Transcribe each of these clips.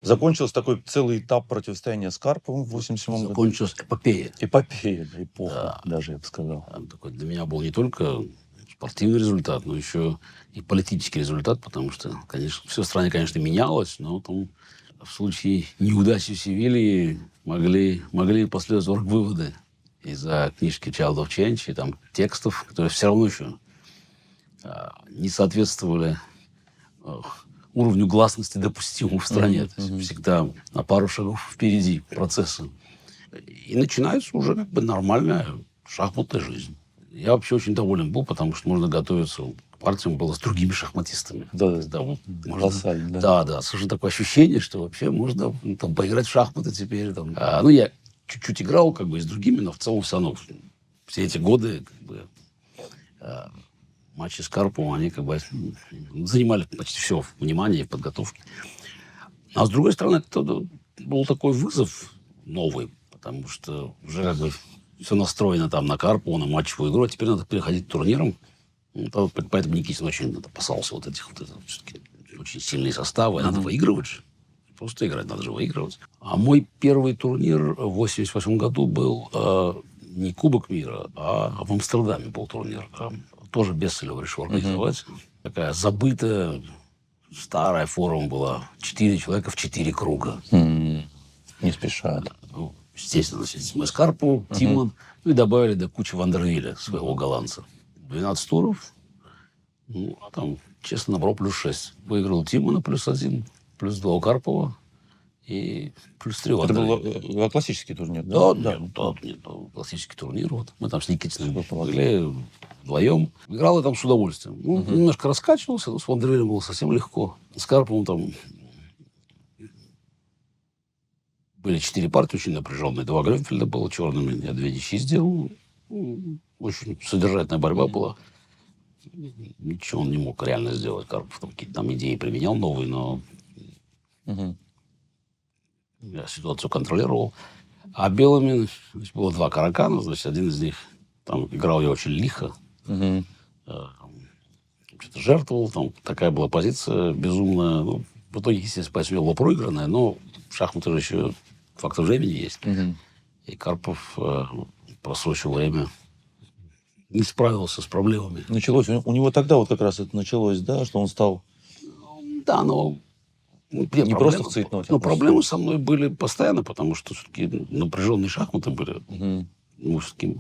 Закончился такой целый этап противостояния с Карповым в 87 году. Закончилась эпопея. Эпопея, да, эпоха, Да. даже я бы сказал. Такой для меня был не только спортивный результат, но еще и политический результат, потому что, конечно, все в стране, конечно, менялось, но там в случае неудачи в Севилье могли последовать оргвыводы из-за книжки Child of Change и там текстов, которые все равно еще не соответствовали уровню гласности допустимому в стране. То есть всегда на пару шагов впереди процесса. И начинается уже как бы нормальная шахматная жизнь. Я вообще очень доволен был, потому что можно готовиться к партиям было с другими шахматистами. Да, можно, да, совершенно такое ощущение, что вообще можно там, поиграть в шахматы теперь. Там. Ну, я чуть-чуть играл как бы и с другими, но в целом все равно все эти годы как бы, матчи с Карповым, они как бы занимали почти все внимание и подготовки. А с другой стороны, это был такой вызов новый, потому что уже как бы все настроено там на Карпова, на матчевую игру, а теперь надо переходить к турнирам. Поэтому Никитин очень опасался вот этих все-таки очень сильные составы. Надо выигрывать же. Просто играть, надо же выигрывать. А мой первый турнир в 88 году был не Кубок мира, а в Амстердаме был турнир. Тоже Бесселев решил организовать. Такая забытая, старая форма была. 4 человека в 4 круга. Не спешат. Ну, естественно, мы с Карповым, Тимон, ну и добавили до кучи Вандервиля, своего голландца. 12 туров. Ну, а там, честно, набрал +6. Выиграл Тимона +1, +2 у Карпова и +3 у Это Вандервиля. был классический турнир, да? Нет, классический турнир. Вот. Мы там с Никитиным были вдвоем. Играл я там с удовольствием. Ну, немножко раскачивался, но с Вандервилем было совсем легко. С Карповым там были 4 партии очень напряженные. 2 Грюнфельда было черными, я 2 ничьи сделал. Очень содержательная борьба была. Ничего он не мог реально сделать. Карпов там какие-то там идеи применял новые, но я ситуацию контролировал. А белыми было 2 каракана. Значит, один из них там играл я очень лихо. Что-то жертвовал. Там такая была позиция безумная. Ну, в итоге, естественно, позиция была проигранная, но в шахматы же еще фактор времени есть. И Карпов просрочил время. Не справился с проблемами. Началось. У него тогда вот как раз это началось, да, что он стал... Да, но... Не просто в цейтноте. Но проблемы со мной были постоянно, потому что все-таки напряженные шахматы были. Ну, все-таки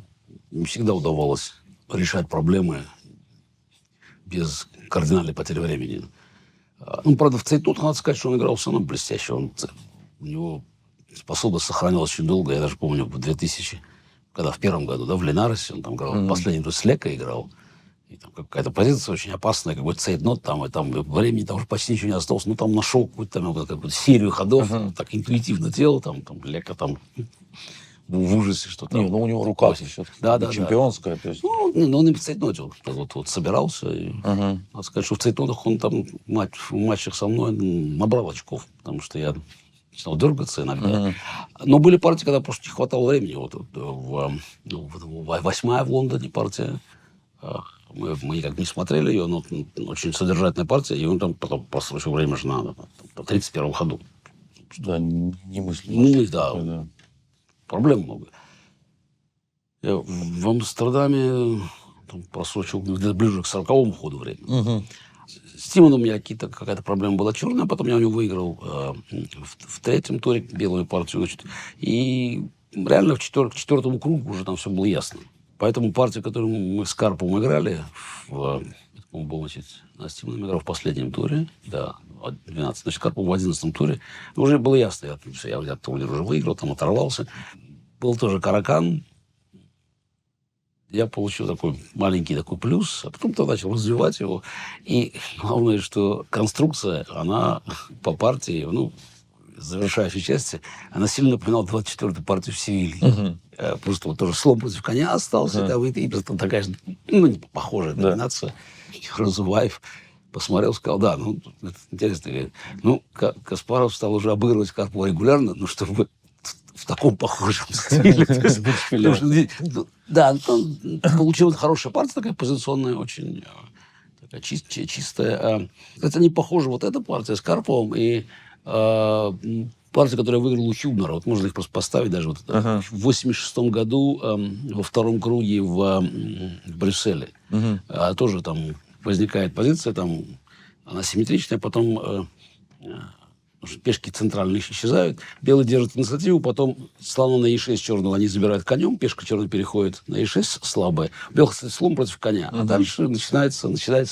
не всегда удавалось решать проблемы без кардинальной потери времени. Ну, правда, в цейтнотах надо сказать, что он играл все равно блестяще. У него способность сохранялась очень долго. Я даже помню, в 2000, когда в первом году, да, в Линаросе, он там играл, последний с Лека играл. И там какая-то позиция очень опасная, какой-то цейтнот там, и там времени там уже почти ничего не осталось. Ну, там нашел какую-то серию ходов, так интуитивно делал, там Лека там в ужасе, что там. Не, ну у него рука все-таки чемпионская. То есть... Ну, он и в цейтноте вот собирался. И, надо сказать, что в цейтнотах он там в матчах со мной набрал очков, потому что я начинал дергаться иногда. Но были партии, когда просто не хватало времени. Вот восьмая в Лондоне партия. Мы никак не смотрели ее, но очень содержательная партия. И он там потом просрочил время же на 31-м ходу. Да, немыслимо. Ну, да. Проблем много. Я в Амстердаме просрочил ближе к 40-му ходу времени. С Тимоном у меня какая-то проблема была черная, потом я у него выиграл в 3-м туре белую партию. Значит, и реально к 4-му кругу уже там все было ясно. Поэтому партия, которую мы с Карповым играли, с Тимоном играл в последнем туре, да, 12. Значит, Карпов в 11-м туре. Уже было ясно, я турнир уже выиграл, там оторвался. Был тоже каракан. Я получил такой маленький такой плюс, а потом начал развивать его. И главное, что конструкция, она по партии, ну, завершающей части, она сильно напоминала 24-ю партию в Севилье. Просто вот тоже слон против коня остался, и такая же, ну, не похожая доминация. Разуваев посмотрел, сказал, да, ну, это интересно. Говорит, ну, Каспаров стал уже обыгрывать Карпова регулярно, ну, чтобы в таком похожем стиле. Да, получилась хорошая партия, такая позиционная, очень такая чистая. Это не похоже, вот эта партия с Карповым и партия, которую я выиграл у Хюбнера, вот можно их просто поставить даже. Вот это. Ага. В 86 году во втором круге в Брюсселе. Мгм. Тоже там возникает позиция, там она симметричная, потом пешки центральные исчезают, белый держит инициативу, потом слона на e6 черного они забирают конем, пешка черная переходит на e6 слабая, белый слон против коня, а дальше начинается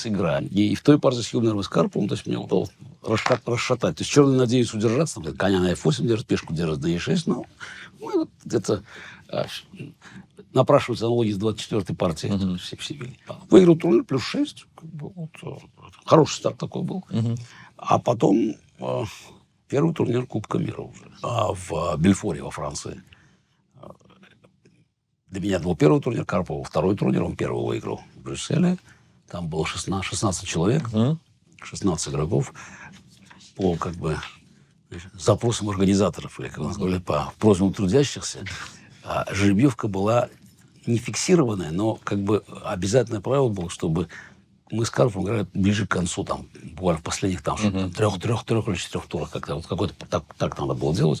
игра. И в той партии с Хюбнером и Скарповым, то есть мне удалось расшатать. То есть черный надеется удержаться, там, коня на f8 держит, пешку держит на e6, но мы вот где-то напрашиваются аналогии с 24-й партией. Все вели. Выиграл турнир плюс 6. Хороший старт такой был. А потом первый турнир Кубка мира уже. В Бельфоре во Франции. Для меня это был первый турнир, Карпова второй турнир. Он первый выиграл в Брюсселе. Там было 16 человек, 16 игроков. По запросам организаторов, или, как мы сказали, по просьбам трудящихся. Жеребьевка была не фиксированная, но обязательное правило было, чтобы мы с Карповым играли ближе к концу, там, буквально в последних трех или 4 турах. Какой-то так надо было делать.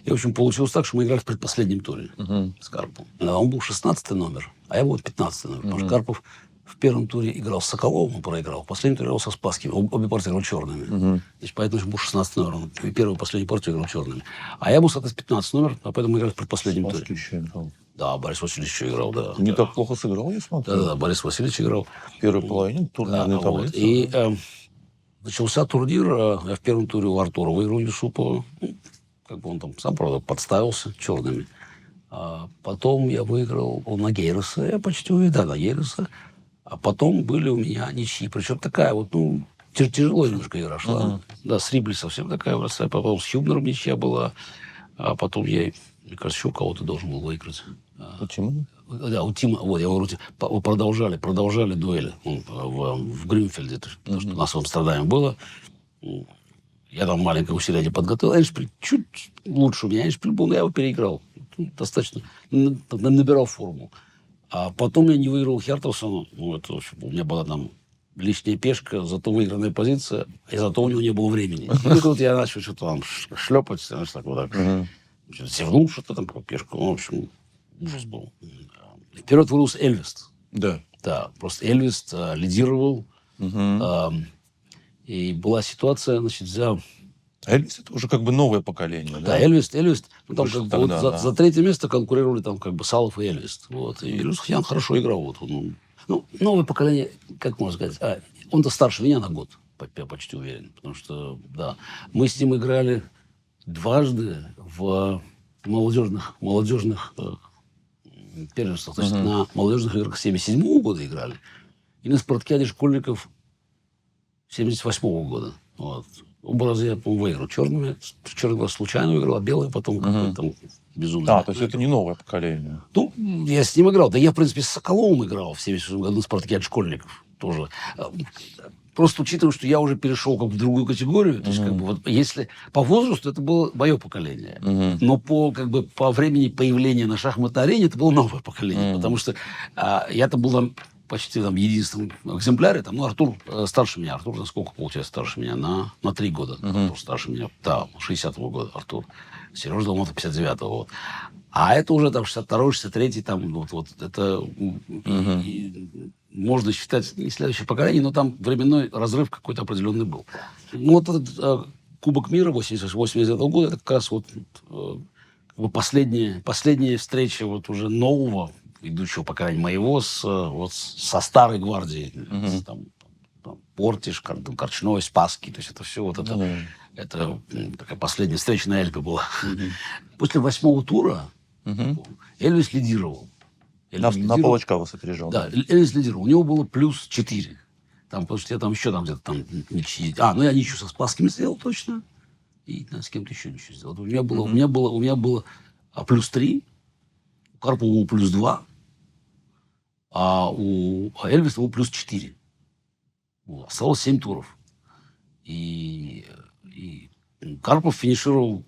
И, в общем, получилось так, что мы играли в предпоследнем туре с Карповым. Он был 16-й номер, а я был 15-й номер. Потому что Карпов в первом туре играл с Соколовым, он проиграл. В последнем туре играл со Спасским. Обе партии играли черными. Значит, поэтому был 16 номер. Он первую и последнюю партию играл черными. А я был, соответственно, 15 номер, а поэтому мы играли в предпоследнем туре. Еще играл. Да, Борис Васильевич еще играл, да. Не так плохо сыграл, я смотрю. Да, Борис Васильевич играл. В первой половине турнирной таблицы. И начался турнир. Я в первом туре у Артура выиграл Юсупова. Он там сам, правда, подставился черными. А потом я выиграл на Гейреса. Я почти увидел, на Гейреса. А потом были у меня ничьи. Причем такая тяжело немножко игра шла. Да, с Рибли совсем такая простая. Потом с Хюбнером ничья была. А потом мне кажется, еще кого-то должен был выиграть. Почему? Да, у Тима, я говорю, продолжали дуэли в Грюнфельде, потому что у нас в Амстердаме было. Я там маленькое усиление подготовил. Эйншпиль чуть лучше у меня. Эйншпиль был, но я его переиграл. Достаточно набирал форму. А потом я не выиграл Хертовсона. В общем, у меня была там лишняя пешка, зато выигранная позиция, и зато у него не было времени. И тут я начал что-то там шлепать, знаешь, так вот так. Севнул что-то там по пешку. В общем, ужас был. Вперед вырвался Эльвест. Да. Да, просто Эльвест лидировал. И была ситуация, значит, Эльвис это уже новое поколение, да? Да, Эльвест. Там тогда, за третье место конкурировали там Салов и Эльвест. И Ильюс хорошо играл. Новое поколение, как можно сказать, он-то старше меня на год, я почти уверен. Потому что, да, мы с ним играли дважды в молодежных первенствах. То есть на молодежных играх 77-го года играли. И на спартакиаде школьников 78-го года. Оба раза я, по-моему, выиграл черными. Черный глаз случайно выиграл, а белый потом там безумно. То есть это не новое поколение. Я с ним играл. Да я, в принципе, с Соколовым играл в 77 году на спартакиаде школьников тоже. Просто учитывая, что я уже перешел в другую категорию, то есть, если по возрасту это было мое поколение, но по времени появления на шахматной арене это было новое поколение, потому что я-то был там почти единственном экземпляре. Артур старше меня. Артур на сколько получается старше меня? На 3 года. Артур старше меня. Да, 60-го года Артур. Сережа Долмота 59-го. А это уже 62-й, 63-й. Это можно считать не следующее поколение, но там временной разрыв какой-то определенный был. Этот Кубок мира 89-го года, это как раз последняя встреча уже нового идущего поколения моего со старой гвардией. Там Портиш, Корчной, Спасский. То есть это все это такая последняя встреча на Эльбе была. После 8-го тура Эльвис лидировал. На полочка вас опережал. Да, Эльвис лидировал. У него было плюс 4. Потому что я там еще где-то ничьи. Я ничью со Спасским сделал точно. И с кем-то еще ничью сделал. У меня было плюс 3. У Карпова было плюс 2. А у Эльвиса было плюс 4. Осталось 7 туров. И Карпов финишировал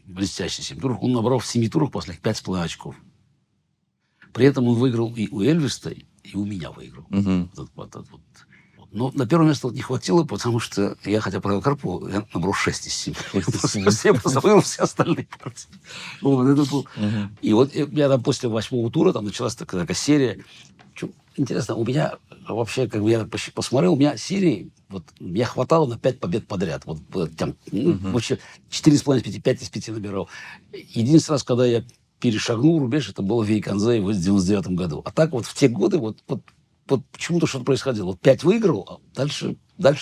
блестящий 7 туров. Он набрал в 7 турах последних 5,5 очков. При этом он выиграл и у Эльвиса, и у меня выиграл. Ну, на первое место не хватило, потому что я, хотя правил Карпова, я набрал 6 из 7. 6 из 7. Я просто выиграл все остальные партии. Вот, это был... Мгм. И вот у меня там после 8-го тура там началась такая серия. Интересно, у меня вообще, как бы я посмотрел, у меня серии, вот, меня хватало на 5 побед подряд. Вот, там, вообще 4,5 из 5, 5 из 5 набирал. Единственный раз, когда я перешагнул рубеж, это было в Вейконзе в 99 году. А так вот в те годы вот почему-то что-то происходило. Вот 5 выиграл, а дальше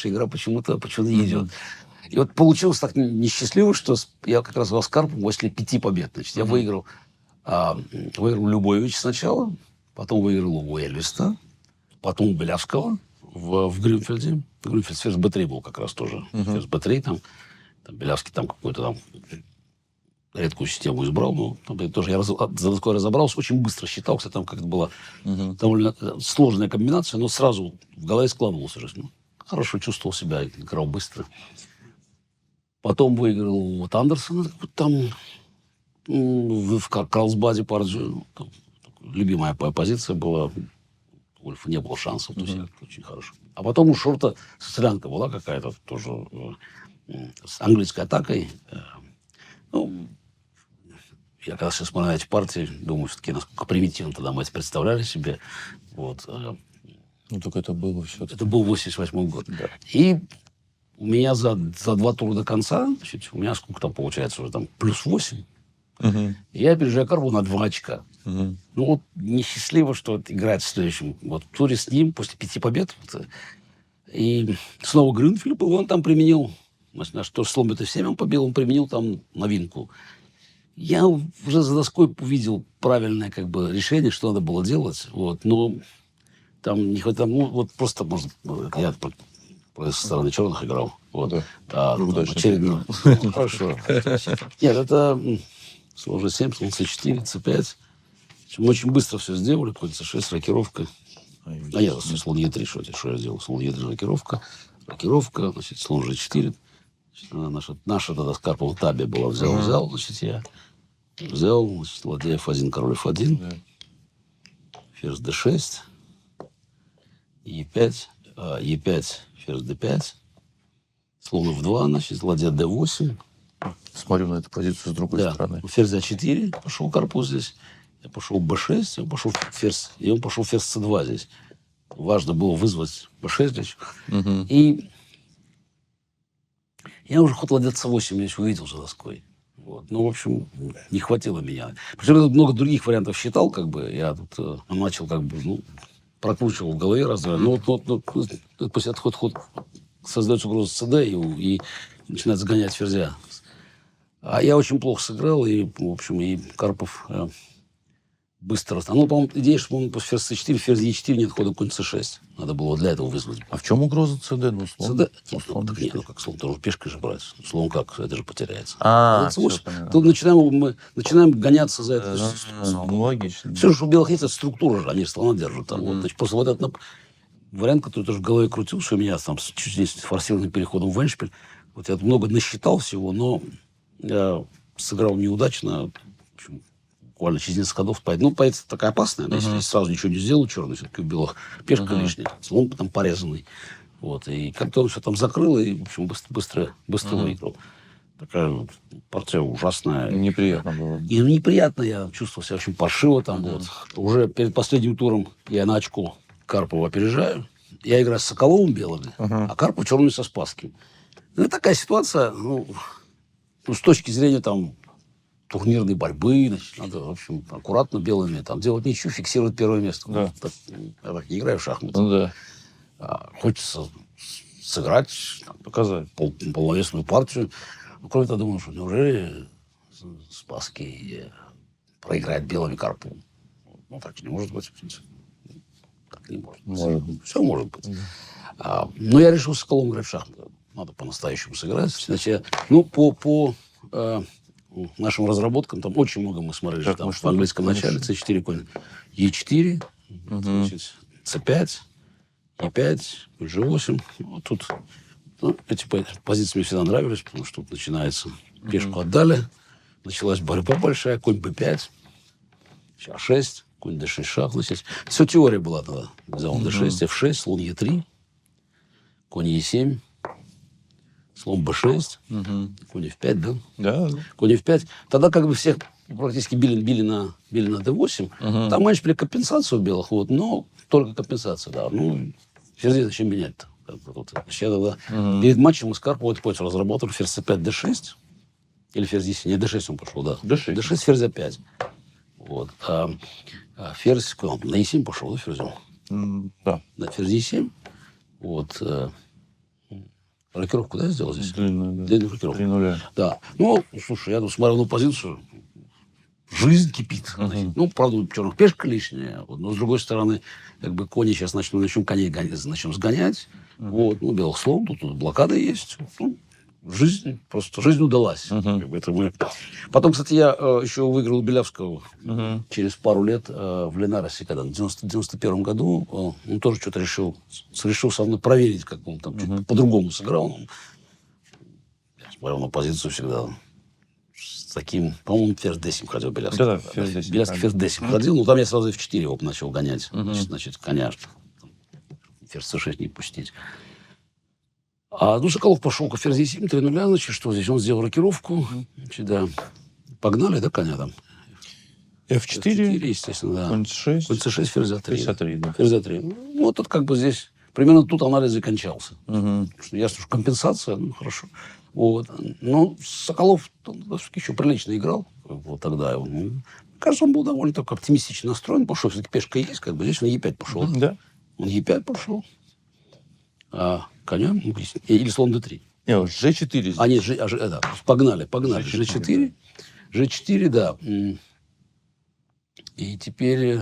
игра почему-то не идет. И вот получилось так несчастливо, что я как раз в Карпову после 5 побед. Значит, я выиграл Любович сначала, потом выиграл у Эльвиста, потом у Белявского в Грюнфельде. Грюнфельд ферзь Б3 был как раз тоже. Ферзь Б3 там Белявский там какой-то там редкую систему избрал. Но там тоже я за доской разобрался, очень быстро считал. Кстати, там как-то была довольно сложная комбинация, но сразу в голове складывался. Хорошо чувствовал себя, играл быстро. Потом выиграл вот Андерсона, там в Карлсбаде партию. Любимая позиция была. У Ульфа не было шансов, то есть очень хорошо. А потом у Шорта стрелянка была какая-то тоже с английской атакой. Ну, я когда сейчас смотрю на эти партии, думаю, все-таки насколько примитивно тогда мы это представляли себе. Вот. Ну, только это было все. Это был 88 год. Да. И у меня за 2 тура до конца, значит, у меня сколько там получается уже там, плюс 8. Я опережаю Карпова на 2 очка. Ну, вот несчастливо, что вот играть в следующем вот, туре с ним после 5 побед. Вот, и снова Грюнфельд был, он там применил, наш тоже слон Б7 он побил, он применил там новинку. Я уже за доской увидел правильное как бы решение, что надо было делать. Вот, но там не хватало, ну, вот просто, может, я со стороны черных играл. Вот. Да. Очередно. Хорошо. Нет, это слон G7, слон C4, C5. Мы очень быстро все сделали. Конь C6, рокировка. Нет, слон Е3, что я сделал? Слон Е3, рокировка, значит, слон G4. Наша тогда с Карповым табе была. Взял, значит, я. Взял, значит, ладья F1, король F1. Ферзь D6. Е5. Е5, ферзь D5. Слон F2, значит, ладья D8. Смотрю на эту позицию с другой стороны. Ферзь А4 пошел Карпов здесь. Я пошел Б6, он пошел ферзь С2 здесь. Важно было вызвать Б6 здесь. И я уже ход ладья С8 здесь увидел за доской. Вот. Ну, в общем, не хватило меня. Причем я тут много других вариантов считал, как бы. Я тут начал, как бы, ну, прокручивал в голове раз-два. Ну, после этого ход создается угроза ЦД и начинает загонять ферзя. А я очень плохо сыграл, и, в общем, и Карпов быстро... Ну, по-моему, идея, что он после ферзь C4, ферзь Е4, нет хода конь C6. Надо было для этого вызвать. А в чем угроза ЦД? Ну, слон. ЦД? Нет, ну как слон, тоже пешкой же брать. Слон как? Это же потеряется. Тут мы начинаем гоняться за это. Ну, логично. Все же у белых есть эта структура же, они же слона держат. Там, вот, значит, просто вот этот вариант, который тоже в голове крутился, у меня там чуть ли с форсированным переходом в эндшпиль. Вот я много насчитал всего, но я сыграл неудачно. В общем, буквально через несколько ходов. Ну, позиция такая опасная. Да, если сразу ничего не сделал, черный все-таки у белых пешка лишняя. Слон там порезанный. Вот. И как-то он все там закрыл, и, в общем, быстро выиграл. Такая вот партия ужасная. Неприятно было. И неприятно, я чувствовал себя очень паршиво там. Вот. Уже перед последним туром я на очко Карпова опережаю. Я играю с Соколовым белым, а Карпов черный со Спасским. Ну, такая ситуация, ну, с точки зрения там турнирной борьбы, значит, надо, в общем, аккуратно белыми там делать ничего, фиксировать первое место. Да. Я так не играю в шахматы. Ну, да. Хочется сыграть, Показать. полновесную партию. Ну, кроме того, думаю, что неужели Спасский проиграет белыми Карповым? Ну, так не может быть. Так не может быть. Может быть. Все может быть. Но я решил с Соколовым играть в шахматы. Надо по-настоящему сыграть. Значит, по нашим разработкам, там очень много мы смотрели. Так, там в английском начале C4, конь E4, значит, C5, E5, G8. Вот тут эти позиции мне всегда нравились, потому что тут начинается. Пешку отдали. Началась борьба большая. Конь B5. А6. Конь D6 шах. Значит, все теория была тогда. Взял D6, F6, слон E3. конь Е7, слон Б6, Мгм. конь F5, да? Да. Конь F5. Тогда как бы всех практически били на D8. Мгм. Там раньше были компенсации у белых, вот, но только компенсация, да. Ну, ферзей зачем менять-то? Как бы вот. Значит, я тогда Мгм. перед матчем мы с Карповой пользу разработали ферзь C5, D6. Или ферзь D7. Не, D6 он пошел, да. D6. D6, ферзь А5. Вот. Ферзь куда он? На E7 пошел, да, ферзем? Да. На ферзь E7. Вот. Рокировку, да, я сделал здесь? Длинную, да. Длинную рокировку. 3:0. Да. Ну, слушай, я тут смотрел на позицию. Жизнь кипит. Значит. Ну, правда, у черных пешка лишняя. Вот. Но, с другой стороны, как бы кони сейчас начнем коней начнем сгонять. Вот. Ну, белых слон, тут блокада есть. Ну, жизнь, просто жизнь удалась. Как бы это мы... Потом, кстати, я еще выиграл у Белявского через пару лет в Ленаросе, когда в 91 году он тоже что-то решил со мной проверить, как он там чуть по-другому сыграл. Я смотрел на позицию всегда с таким, по-моему, ферзь D7 ходил Белявский. Да, ферзь D7. Белявский ферзь D7 ходил, но там я сразу F4 его начал гонять. Значит, коня, ферзь C6 не пустить. Ну, Соколов пошел к ферзь E7, 3:0, значит, что здесь? Он сделал рокировку. Значит, да. Погнали, да, коня там? F4, естественно, да. конь C6, Конь C6, ферзь А3. ферзь А3, да. Ферзь А3. Ну, вот тут как бы здесь примерно тут анализ и кончался. Мгм. Ясно, что компенсация, ну, хорошо. Вот. Но Соколов еще прилично играл вот тогда. Кажется, он был довольно так оптимистично настроен, потому что все-таки пешка есть, как бы здесь он Е5 пошел. Да. Он Е5 пошел. А коня или слон Д3. Не, вот G4 здесь. Нет, да, погнали. G4, G4, да. И теперь,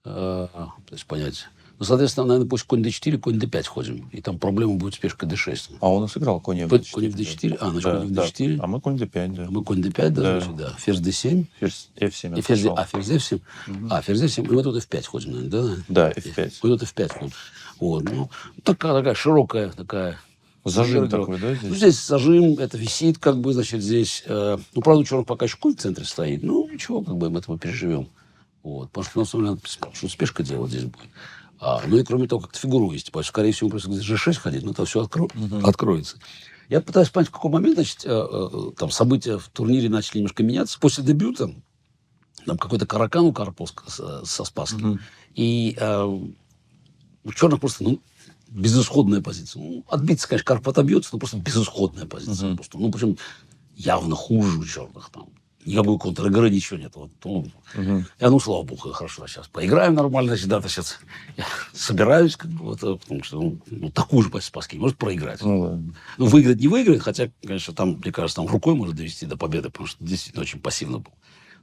пытаюсь понять. Ну, соответственно, наверное, пусть конь D4, конь D5 ходим. И там проблема будет с пешкой D6. А он и сыграл конь F4. Конь в D4. Да. Значит, Да, конь в да. D4. А мы конь D5, да. Мы конь D5, да, Да. значит, да. Ферзь D7. Ферзь F7. И ферзь, пошел. ферзь F7. Ферзь F7. И мы тут F5 ходим, наверное, да? Да, F5. Мы тут F5 ходим. Вот. Ну, такая широкая такая. Зажим игра. такой, да, здесь? Ну, здесь зажим, это висит, как бы, значит, здесь... ну, правда, у черных пока еще конь в центре стоит. Ну, ничего, как бы мы этого переживем. Вот. Потому что, на самом деле, что спешка делать здесь будет. Ну, и кроме того, как-то фигуру есть. Поэтому, скорее всего, просто где G6 ходить, но это все откроется. Я пытаюсь понять, в какой момент, значит, там события в турнире начали немножко меняться. После дебюта там какой-то каракан у Карпова со Спасским. И у черных просто, ну, безысходная позиция. Ну, отбиться, конечно, Карп отобьется, но просто безысходная позиция. Просто, ну, причем явно хуже у черных там. Никакой контр-игры, ничего нет. Вот, слава богу, хорошо, сейчас поиграем нормально, значит, да, сейчас я собираюсь, как бы, вот, потому что, ну, такую же Спасский может проиграть. Ну, ладно. Ну, выиграть не выиграет, хотя, конечно, там, мне кажется, там рукой может довести до победы, потому что действительно очень пассивно был.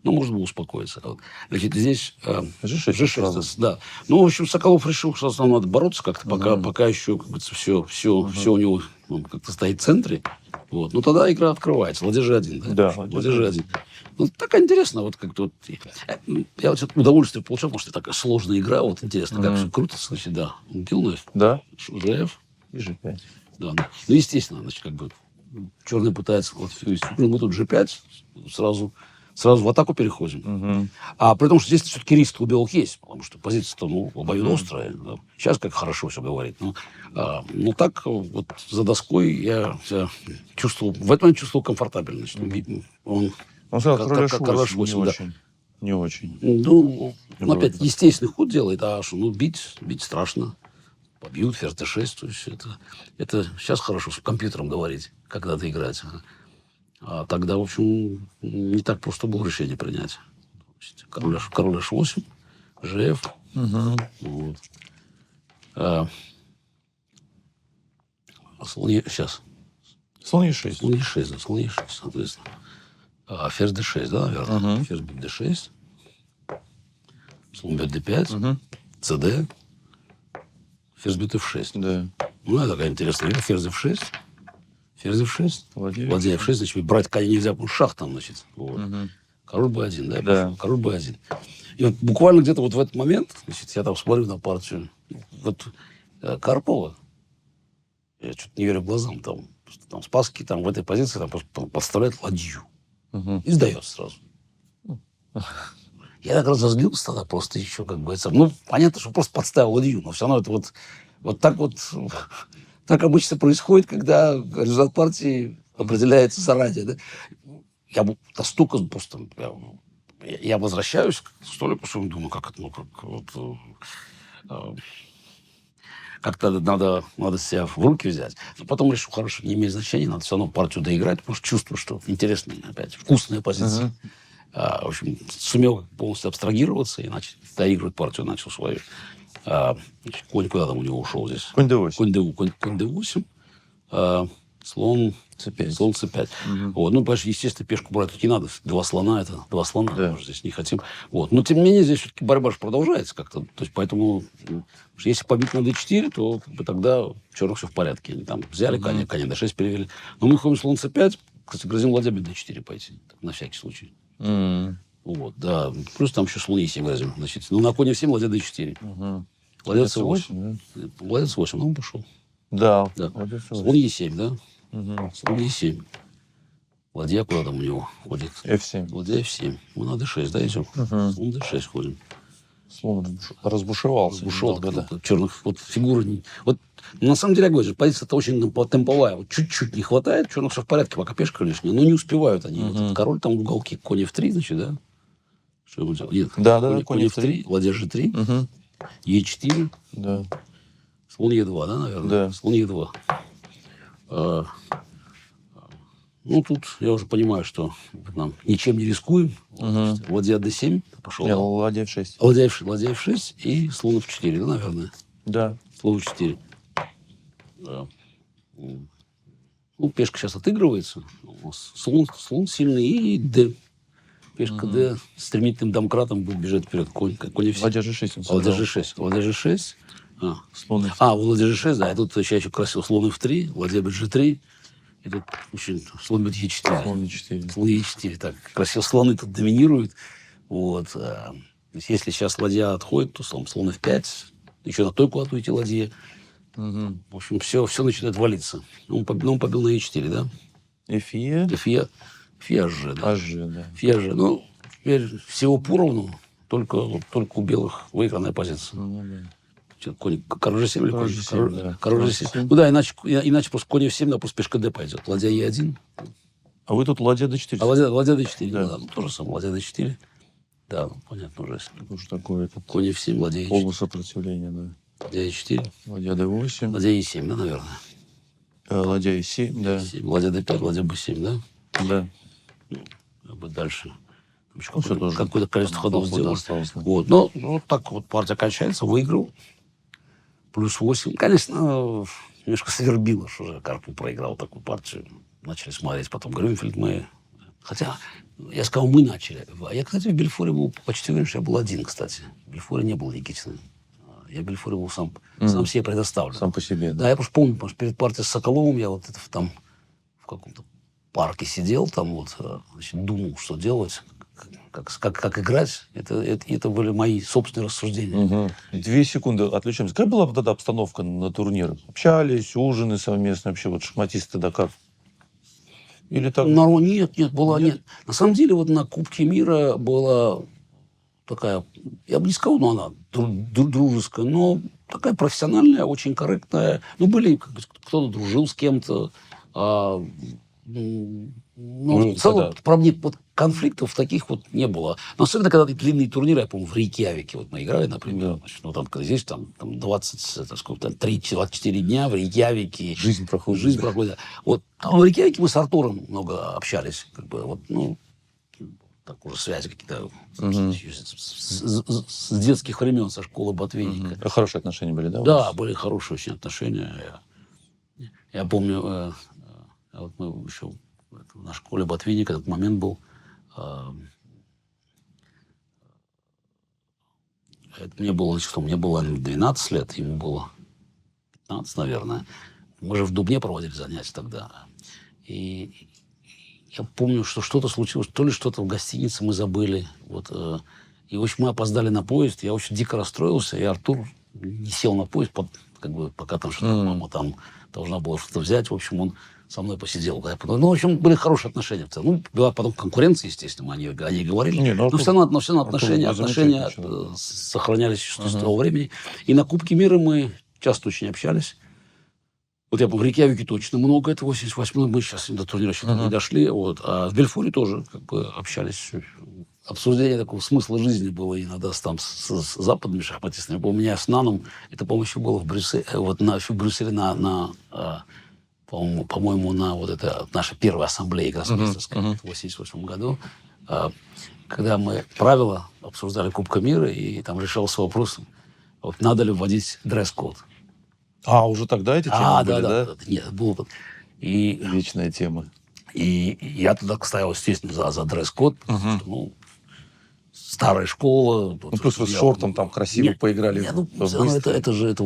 Ну, можно было успокоиться. Значит, здесь G6 сразу. да. Ну, в общем, Соколов решил, что нам надо бороться как-то, пока еще, как говорится, все у него как-то стоит в центре. Вот. Ну, тогда игра открывается. Ладья G1, да? Да, Ладья G1. Ну, так интересно, вот как-то вот. Я вот это удовольствие получал, потому что это такая сложная игра. Вот интересно, как все крутится. Значит, да. Он бил на F. Да. GF. И G5. Да. Ну, естественно, значит, как бы черный пытается, вот, мы тут G5, сразу в атаку переходим. При том, что здесь все-таки риск у белых есть, потому что позиция-то, ну, обоюдоострая. Да. Сейчас как хорошо все говорит. Ну, так вот за доской я себя чувствовал, в этот момент чувствовал комфортабельно. Он сказал, король король H8 не H8, да. очень. Не очень. Ну, опять, естественный ход делает, бить страшно. Побьют, ферзь d6. То есть это сейчас хорошо с компьютером говорить, как надо играть. А тогда, в общем, не так просто было решение принять. Король H8, GF. Вот. Слон сейчас. Слон E6. Слон E6, да, слон E6, соответственно. Ферзь d6, да, наверное? Ферзь бьет d6. Слон бьет d5. CD. Ферзь бьет f6. Да. Ну, это такая интересная игра. Ферзь f6. Ферзь f6. Ладья f6. Значит, брать коня нельзя, потому что шах там, значит. Вот. Король b1, да? Да. Король b1. И вот буквально где-то вот в этот момент, значит, я там смотрю на партию. Вот Карпова. Я что-то не верю глазам. Там Спасский там в этой позиции там подставляет ладью. И сдается сразу. Я так разозлился тогда просто еще, как бы, ну, понятно, что просто подставил ладью, но все равно это вот Вот так обычно происходит, когда результат партии определяется заранее. Да? Я настолько просто... Я возвращаюсь к столику своему, думаю, как это, как-то надо себя в руки взять. Но потом решил, хорошо, не имеет значения, надо все равно партию доиграть, потому что чувствую, что интересная, опять, вкусная позиция. В общем, сумел полностью абстрагироваться и доигрывать партию начал свою. Конь куда там у него ушел здесь? Конь d8. Конь d8. Слон c5. Слон c5. Вот. Ну, конечно, естественно, пешку брать тут не надо. Два слона, Да. мы же здесь не хотим. Вот. Но, тем не менее, здесь все-таки борьба же продолжается как-то. То есть, поэтому, если побить на d4, то тогда у черных все в порядке. Они там взяли коня d6 перевели. Но мы ходим слон c5, кстати, грозим ладья d4 пойти. Так, на всякий случай. Вот, да. Плюс там еще слон e7 грозим. Значит, ну, на коне f7 ладья d4. Ладья c8. Ладья c8, ну, он пошел. Да. Слон e7, да? Слон e7. Ладья куда там у него ходит? f7. Ладья f7. Мы на d6, да, идем? Слон d6 ходим. Слон разбушевался. Ушел. Черных вот фигур. Вот на самом деле, я говорю, позиция-то очень темповая. Вот чуть-чуть не хватает. Черных все в порядке, пока пешка лишняя. Но не успевают они. Вот этот король там в уголке. Конь f3, значит, да? Что ему делать? Нет. Да, конь f3. Ладья g3. e4. Да. Слон e2, да, наверное? Да. Слон e2. Ну, тут я уже понимаю, что нам ничем не рискуем. Ладья d7 пошел. Нет, ладья f6. Ладья f6 и слон f4, да, наверное? Да. Слон f4. Да. Ну, пешка сейчас отыгрывается. Слон сильный и d. Пешка d стремительным домкратом будет бежать вперед. Конь f7. Ладья g6. Ладья g6. Ладья g6. Слон f7. Ладья g6, да. И тут еще красиво слон f3, ладья g3. И тут очень слон e4. Слон e4. Слон e4. Так, красиво слоны тут доминируют. Вот. То есть, если сейчас ладья отходит, то слон f5. Еще на той куда-то уйти ладье. В общем, все начинает валиться. Он побил на e4, да? Фия. Фия g, да. Да. Фия g. Ну, теперь всего поровну. Только у белых выигранная позиция. Король g7 или король g7. Ну да, иначе просто конь f7, да, просто пешка d пойдет. Ладья e1. А вы тут ладья d4. Ладья d4, да. Ну, тоже самое, ладья d4. Да, понятно уже. Это уж такое. Конь f7, ладья e4. Полусопротивление, да. Ладья e4. Ладья d8. Ладья e7, да, наверное. Ладья e7, да. Ладья d5, ладья b7, да? Да. Как бы дальше. Какое-то количество ходов сделал. осталось. Вот. Но вот так вот партия кончается, выиграл. Плюс 8. Конечно, немножко свербило, что же Карпов проиграл такую партию. Начали смотреть потом Грюнфельд мы. Хотя, я сказал, мы начали. Я, кстати, в Бельфоре был почти уверен, что я был один, кстати. В Бельфоре не было Никитина. Я в Бельфоре был сам себе предоставлен. Сам по себе, Да, я просто помню, потому что перед партией с Соколовым я вот это там в каком-то парке сидел, там вот, значит, думал, что делать, как играть. Это были мои собственные рассуждения. 2 секунды отвлечемся. Какая была тогда обстановка на турнирах? Общались, ужины совместно, вообще вот шахматисты тогда как? Или так? Нет. На самом деле, вот на Кубке мира была такая, я бы не сказал, но она дружеская, но такая профессиональная, очень корректная. Ну, были, кто-то дружил с кем-то. В целом, вот конфликтов таких вот не было. Но особенно, когда длинные турниры, я помню, в Рейкьявике вот мы играли, например. Значит, ну, там, здесь там 3-24 дня в Рейкьявике. Жизнь проходит. Вот в Рейкьявике мы с Артуром много общались. Как бы, вот, ну, так уже связи какие-то с детских времен, со школы Ботвинника. Хорошие отношения были, да? Да, были хорошие очень отношения. Я помню, вот мы еще на школе Ботвинника этот момент был. Мне было 12 лет, ему было 15, наверное. Мы же в Дубне проводили занятия тогда. И я помню, что что-то случилось, то ли что-то в гостинице мы забыли. Вот, и, в общем, мы опоздали на поезд. Я очень дико расстроился, и Артур не сел на поезд, пока там что-то мама там должна была что-то взять. В общем, он со мной посидел. Ну, в общем, были хорошие отношения. Ну, была потом конкуренция, естественно, они говорили. Но все равно отношения сохранялись еще с того времени. И на Кубке мира мы часто очень общались. Вот я помню, в Рейкьявике точно много, это 88-й, мы сейчас до турнира еще не дошли. Вот. А в Бельфоре тоже как бы общались. Обсуждение такого смысла жизни было иногда там с западными шахматистами. У меня с Наном, это, по-моему, еще было в Брюсселе, еще в Брюсселе по-моему, на вот это наша первая ассамблея гроссмейстерская в 1988 году, когда мы правила обсуждали Кубка мира, и там решался вопрос, вот, надо ли вводить дресс-код. А, уже тогда эти темы были, да? Нет, было. И вечная тема. И я туда стоял, естественно, за дресс-код, потому что, ну, старая школа. Ну, плюс вы с шортом там красиво поиграли. Это же это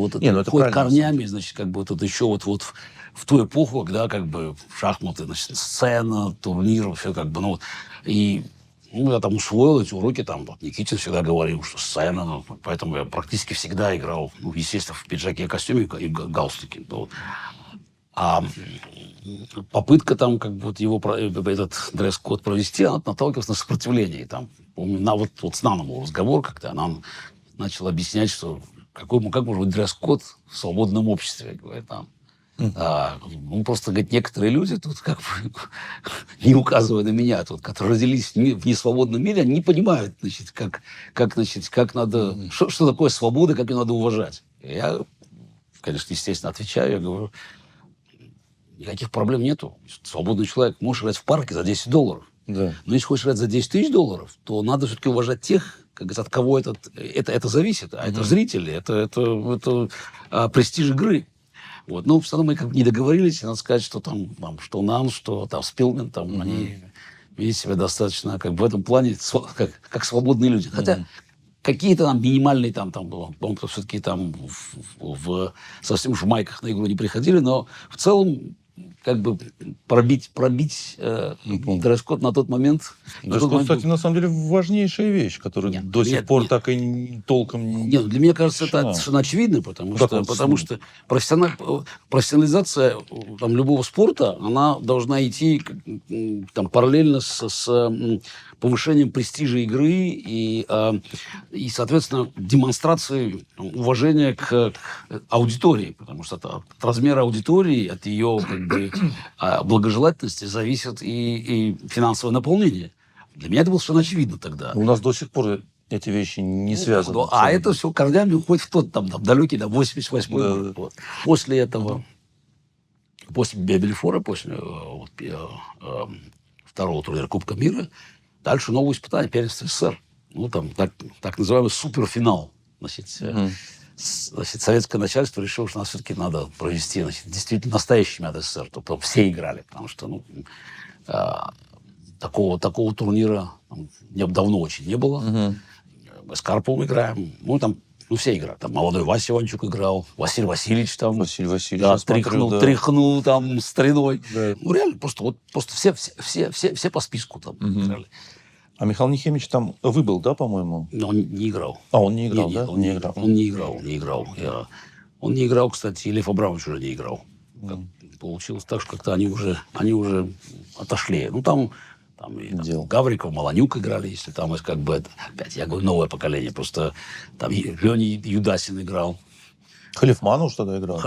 хоть корнями, значит, как бы тут еще вот в ту эпоху, когда как бы шахматы, значит, сцена, турнир, все как бы, ну вот. И я там усвоил эти уроки, там вот Никитин всегда говорил, что сцена, ну, поэтому я практически всегда играл, ну, естественно, в пиджаке и костюме и галстуке. Вот. А попытка там, как бы, вот его, этот дресс-код провести, она наталкивалась на сопротивление. И там, вот с Наном был разговор, когда Нан начал объяснять, что как может быть дресс-код в свободном обществе. Говорит, там. Ну, просто, говорит, некоторые люди тут, как бы, не указывая на меня, тут, которые родились в несвободном мире, они не понимают, значит, как надо, что такое свобода, как ее надо уважать. Я, конечно, естественно, отвечаю, я говорю, никаких проблем нету. Свободный человек может играть в парке за $10. Да. Но если хочешь играть за $10 000, то надо все-таки уважать тех, как говорится, от кого это зависит. А это зрители, это престиж игры. Вот. Ну, все равно мы как бы не договорились. Надо сказать, что там что Нан, что там Спилмен, там они видят себя достаточно как бы в этом плане как свободные люди. Хотя какие-то там минимальные там было. По-моему, все-таки там совсем уж в майках на игру не приходили, но в целом как бы пробить дресс-код на тот момент... Дресс-код, кстати, на самом деле важнейшая вещь, которая до сих пор так и толком... Нет, для меня кажется, это совершенно очевидно, потому что профессионализация там, любого спорта, она должна идти там, параллельно с повышением престижа игры и соответственно, демонстрацией уважения к аудитории, потому что от размера аудитории, от ее как бы, благожелательности зависит и финансовое наполнение. Для меня это было совершенно очевидно тогда. У нас до сих пор эти вещи не связаны. А это все корнями уходит в тот там далекий 88-й год. После этого, после Бельфора, после второго турнира Кубка мира, дальше новое испытание, первенство СССР. Ну, там так называемый суперфинал. Значит, советское начальство решило, что нас все-таки надо провести действительно настоящий чемпионат СССР. То все играли, потому что такого турнира давно очень не было. Мы с Карповым играем. Все играют. Там молодой Вася Иванчук играл, Василий Васильевич там. Василий Васильевич. Да, тряхнул там стариной. Да. Ну, реально, просто все по списку там играли. А Михаил Нехимович там выбыл, да, по-моему? Но он не играл. А, он не играл, да? Он не играл. Он не играл, кстати, и Лев Абрамович уже не играл. Получилось так, что как-то они уже отошли. Ну, там и Гавриков, Маланюк играли, если там как бы это... Опять, я говорю, новое поколение. Просто там Леня Юдасин играл. Халифман уж тогда играл.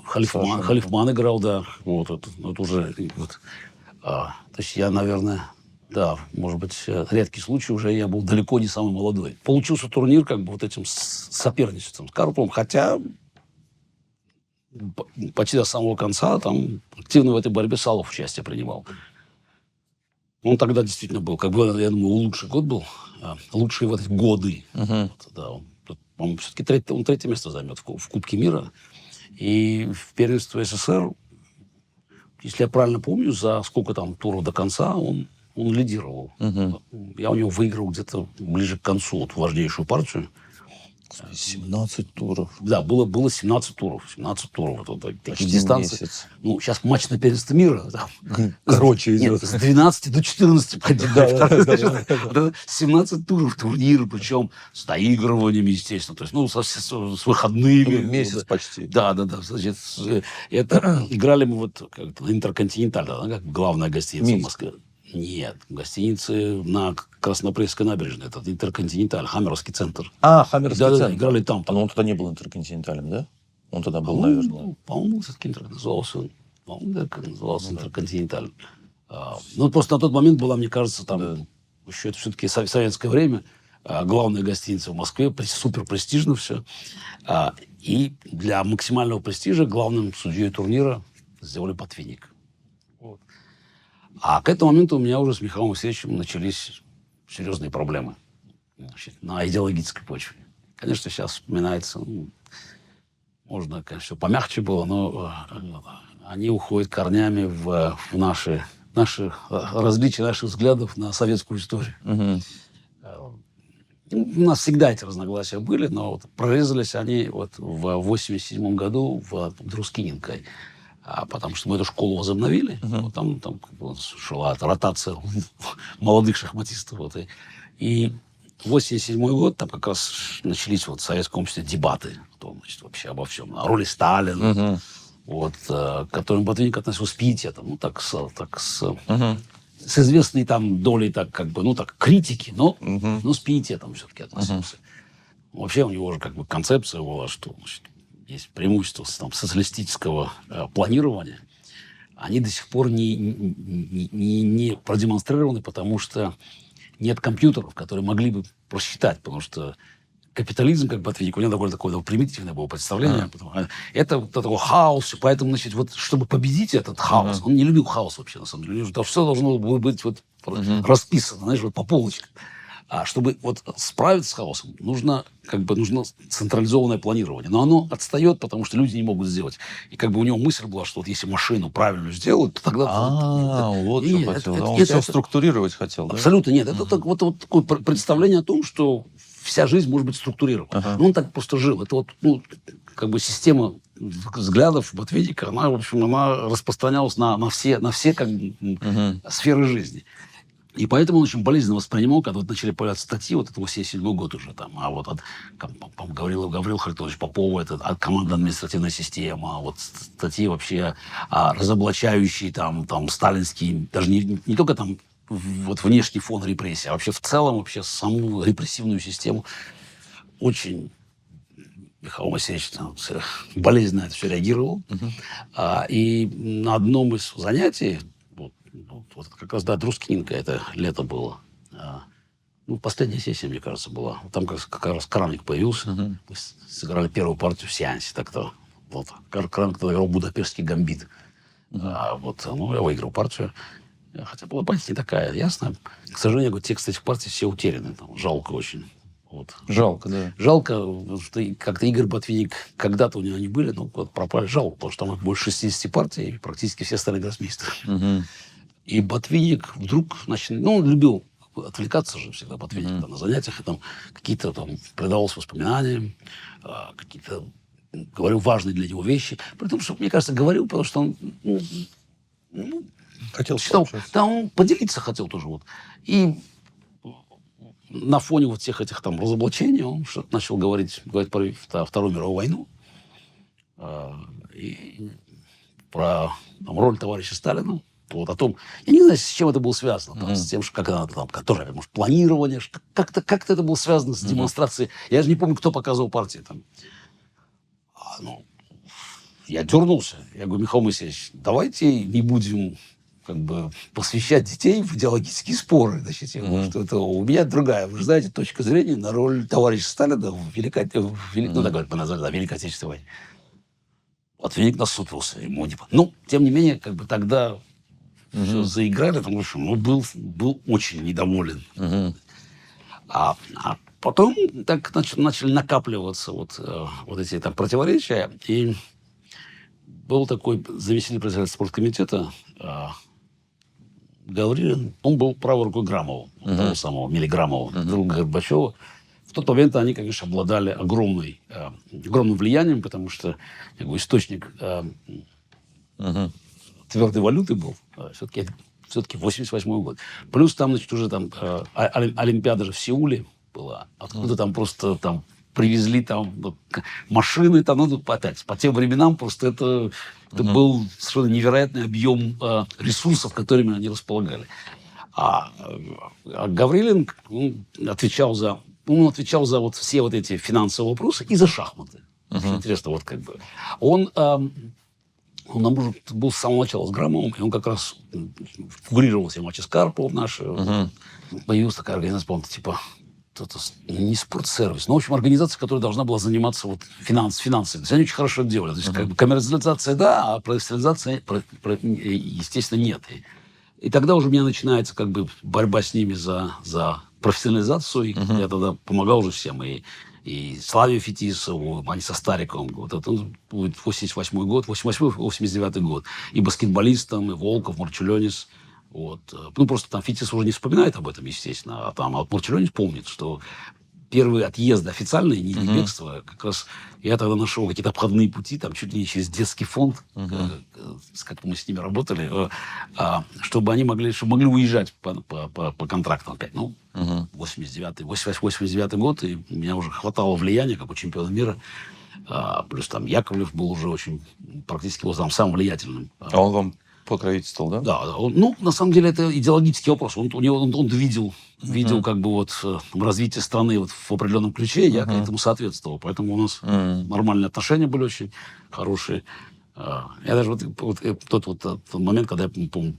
Халифман играл, да. Вот, это уже... то есть я, наверное... Да, может быть, редкий случай, уже я был далеко не самый молодой. Получился турнир как бы вот этим соперничеством с Карповым, хотя почти до самого конца там активно в этой борьбе Салов участие принимал. Он тогда действительно был, как бы, я думаю, лучший год был, лучшие вот эти годы. Да, он все-таки третье место займет в Кубке мира. И в первенстве СССР, если я правильно помню, за сколько там туров до конца он лидировал. Я у него выиграл где-то ближе к концу вот, важнейшую партию. 17 туров. Да, было 17 туров. 17 туров. Вот, таких дистанций. Месяц. Ну, сейчас матч на первенство мира. Там, короче идет. С 12 до 14. 17 туров турнира, причем с доигрываниями, естественно. То есть, с выходными. Месяц почти. Да. Значит, это играли мы вот как-то на Интерконтинентале, как главная гостиница в Москве. Нет, гостиницы на Краснопресской набережной. Это Интерконтиненталь, Хаммеровский центр. Хаммеровский центр. Да, играли там. Но он тогда не был Интерконтиненталем, да? Он тогда был, наверное. По-моему, все-таки назывался. По-моему, назывался Интерконтиненталь. Ну, просто на тот момент была, мне кажется, там еще это все-таки советское время. Главная гостиница в Москве, супер престижно все. И для максимального престижа главным судьей турнира сделали Ботвинник. Вот. А к этому моменту у меня уже с Михаилом Васильевичем начались серьезные проблемы, значит, на идеологической почве. Конечно, сейчас вспоминается, можно, конечно, все помягче было, но они уходят корнями в наши различия наших взглядов на советскую историю. У нас всегда эти разногласия были, но вот прорезались они вот в 87 году в Друскиненко. Потому что мы эту школу возобновили. Вот там шла ротация молодых шахматистов. Вот, и 87 год, там как раз начались вот в советском обществе дебаты значит, вообще обо всем. О роли Сталина, вот, к которым Ботвинник относился с пиететом. Ну, с известной там долей так, как бы, ну, так, критики, но с пиететом все-таки относился. Вообще у него же как бы концепция была, что, значит, есть преимущество там, социалистического планирования. Они до сих пор не продемонстрированы, потому что нет компьютеров, которые могли бы просчитать, потому что капитализм, как Ботвинник, у него довольно такое примитивное было представление. Это такой хаос. Поэтому, значит, вот, чтобы победить этот хаос, он не любил хаос вообще, на самом деле. Все должно было быть вот, расписано, знаешь, вот по полочкам. А чтобы вот справиться с хаосом, нужно централизованное планирование. Но оно отстает, потому что люди не могут сделать. И как бы у него мысль была, что вот если машину правильно сделают, то тогда... Вот что хотел. Он все структурировать хотел, да? Абсолютно нет. Это вот такое представление о том, что вся жизнь может быть структурирована. Он так просто жил. Это вот, как бы система взглядов Ботвинника, она, в общем, она распространялась на все как бы, сферы жизни. И поэтому он очень болезненно воспринимал, когда вот начали появляться статьи, вот это 87 год уже там, а вот от Гаврила Харитоновича Попова, это от командной административной системы, а вот статьи вообще разоблачающие там сталинские, даже не только там вот внешний фон репрессий, а вообще в целом вообще саму репрессивную систему. Очень Михаил Васильевич болезненно на это все реагировал. И на одном из занятий, вот как раз, да, Друскиненко, это лето было. Последняя сессия, мне кажется, была. Там как раз Крамник появился. Мы сыграли первую партию в сеансе. Так-то, вот. Крамник тогда играл будапештский гамбит. Я выиграл партию. Хотя была партия не такая ясная. К сожалению, говорю, тексты этих партий все утеряны. Жалко очень. Вот. Жалко, да. Жалко, что как-то Игорь Ботвинник, когда-то у него они были, пропали. Жалко, потому что там больше 60 партий, и практически все стали гроссмейстеры. И Ботвинник вдруг, он любил отвлекаться же всегда, Ботвинник, на занятиях, и там какие-то там предавался воспоминаниям, какие-то, говорил, важные для него вещи. При том, что, мне кажется, говорил, потому что он хотел считал, да, он поделиться хотел тоже. Вот. И на фоне вот всех этих там разоблачений он что-то начал говорить про Вторую мировую войну, и про роль товарища Сталина. Вот о том, я не знаю, с чем это было связано, там, с тем, что как она там, которое, может, планирование, как-то это было связано с демонстрацией. Я же не помню, кто показывал партии там. Я дернулся. Я говорю, Михаил Моисеевич, давайте не будем как бы посвящать детей в идеологические споры. Значит, я говорю, что это у меня другая, вы же знаете, точка зрения на роль товарища Сталина в Великой Отечественной войне. Ботвинник насупился. Ему тем не менее, как бы тогда все заиграли, потому что был очень недоволен. А потом так начали накапливаться вот эти там противоречия. И был такой заместитель председателя спорткомитета Гаврилин. Он был правой рукой Грамова, того самого Миллиграмова, друга Горбачева. В тот момент они, конечно, обладали огромным влиянием, потому что источник твердой валюты был все-таки 88 год. Плюс там, значит, уже там Олимпиада же в Сеуле была. Откуда там просто там привезли там машины. Там, опять, по тем временам просто это был совершенно невероятный объем ресурсов, которыми они располагали. А Гаврилин отвечал за вот все вот эти финансовые вопросы и за шахматы. Очень интересно, вот как бы. Он нам был с самого начала с Громовым, и он как раз фигурировал все матчи с Карповым наши. Появилась такая организация, по-моему, типа это не спортсервис, но, в общем, организация, которая должна была заниматься вот финансами. То есть они очень хорошо это делали. То есть как бы коммерциализация, да, а профессионализация, естественно, нет. И тогда уже у меня начинается как бы борьба с ними за профессионализацию. И я тогда помогал уже всем. И Славе Фетисову, они со Стариковым. Вот это будет 88-й год, 88-89 год. И баскетболистам, и Волков, Марчулёнис. Вот. Ну, просто там Фетисов уже не вспоминает об этом, естественно. А вот Марчулёнис помнит, что первые отъезды официальные, не бегство, как раз я тогда нашел какие-то обходные пути, там чуть ли не через детский фонд, как мы с ними работали, чтобы они могли уезжать по контрактам опять. Ну, 88-89 год, и у меня уже хватало влияния, как у чемпиона мира. Плюс там Яковлев был уже очень, практически вот там самым влиятельным. А он вам покровительствовал, да? Да. Ну, на самом деле, это идеологический вопрос. Он видел как бы вот развитие страны вот в определенном ключе, я к этому соответствовал. Поэтому у нас нормальные отношения были очень хорошие. Я даже тот момент, когда я, помню,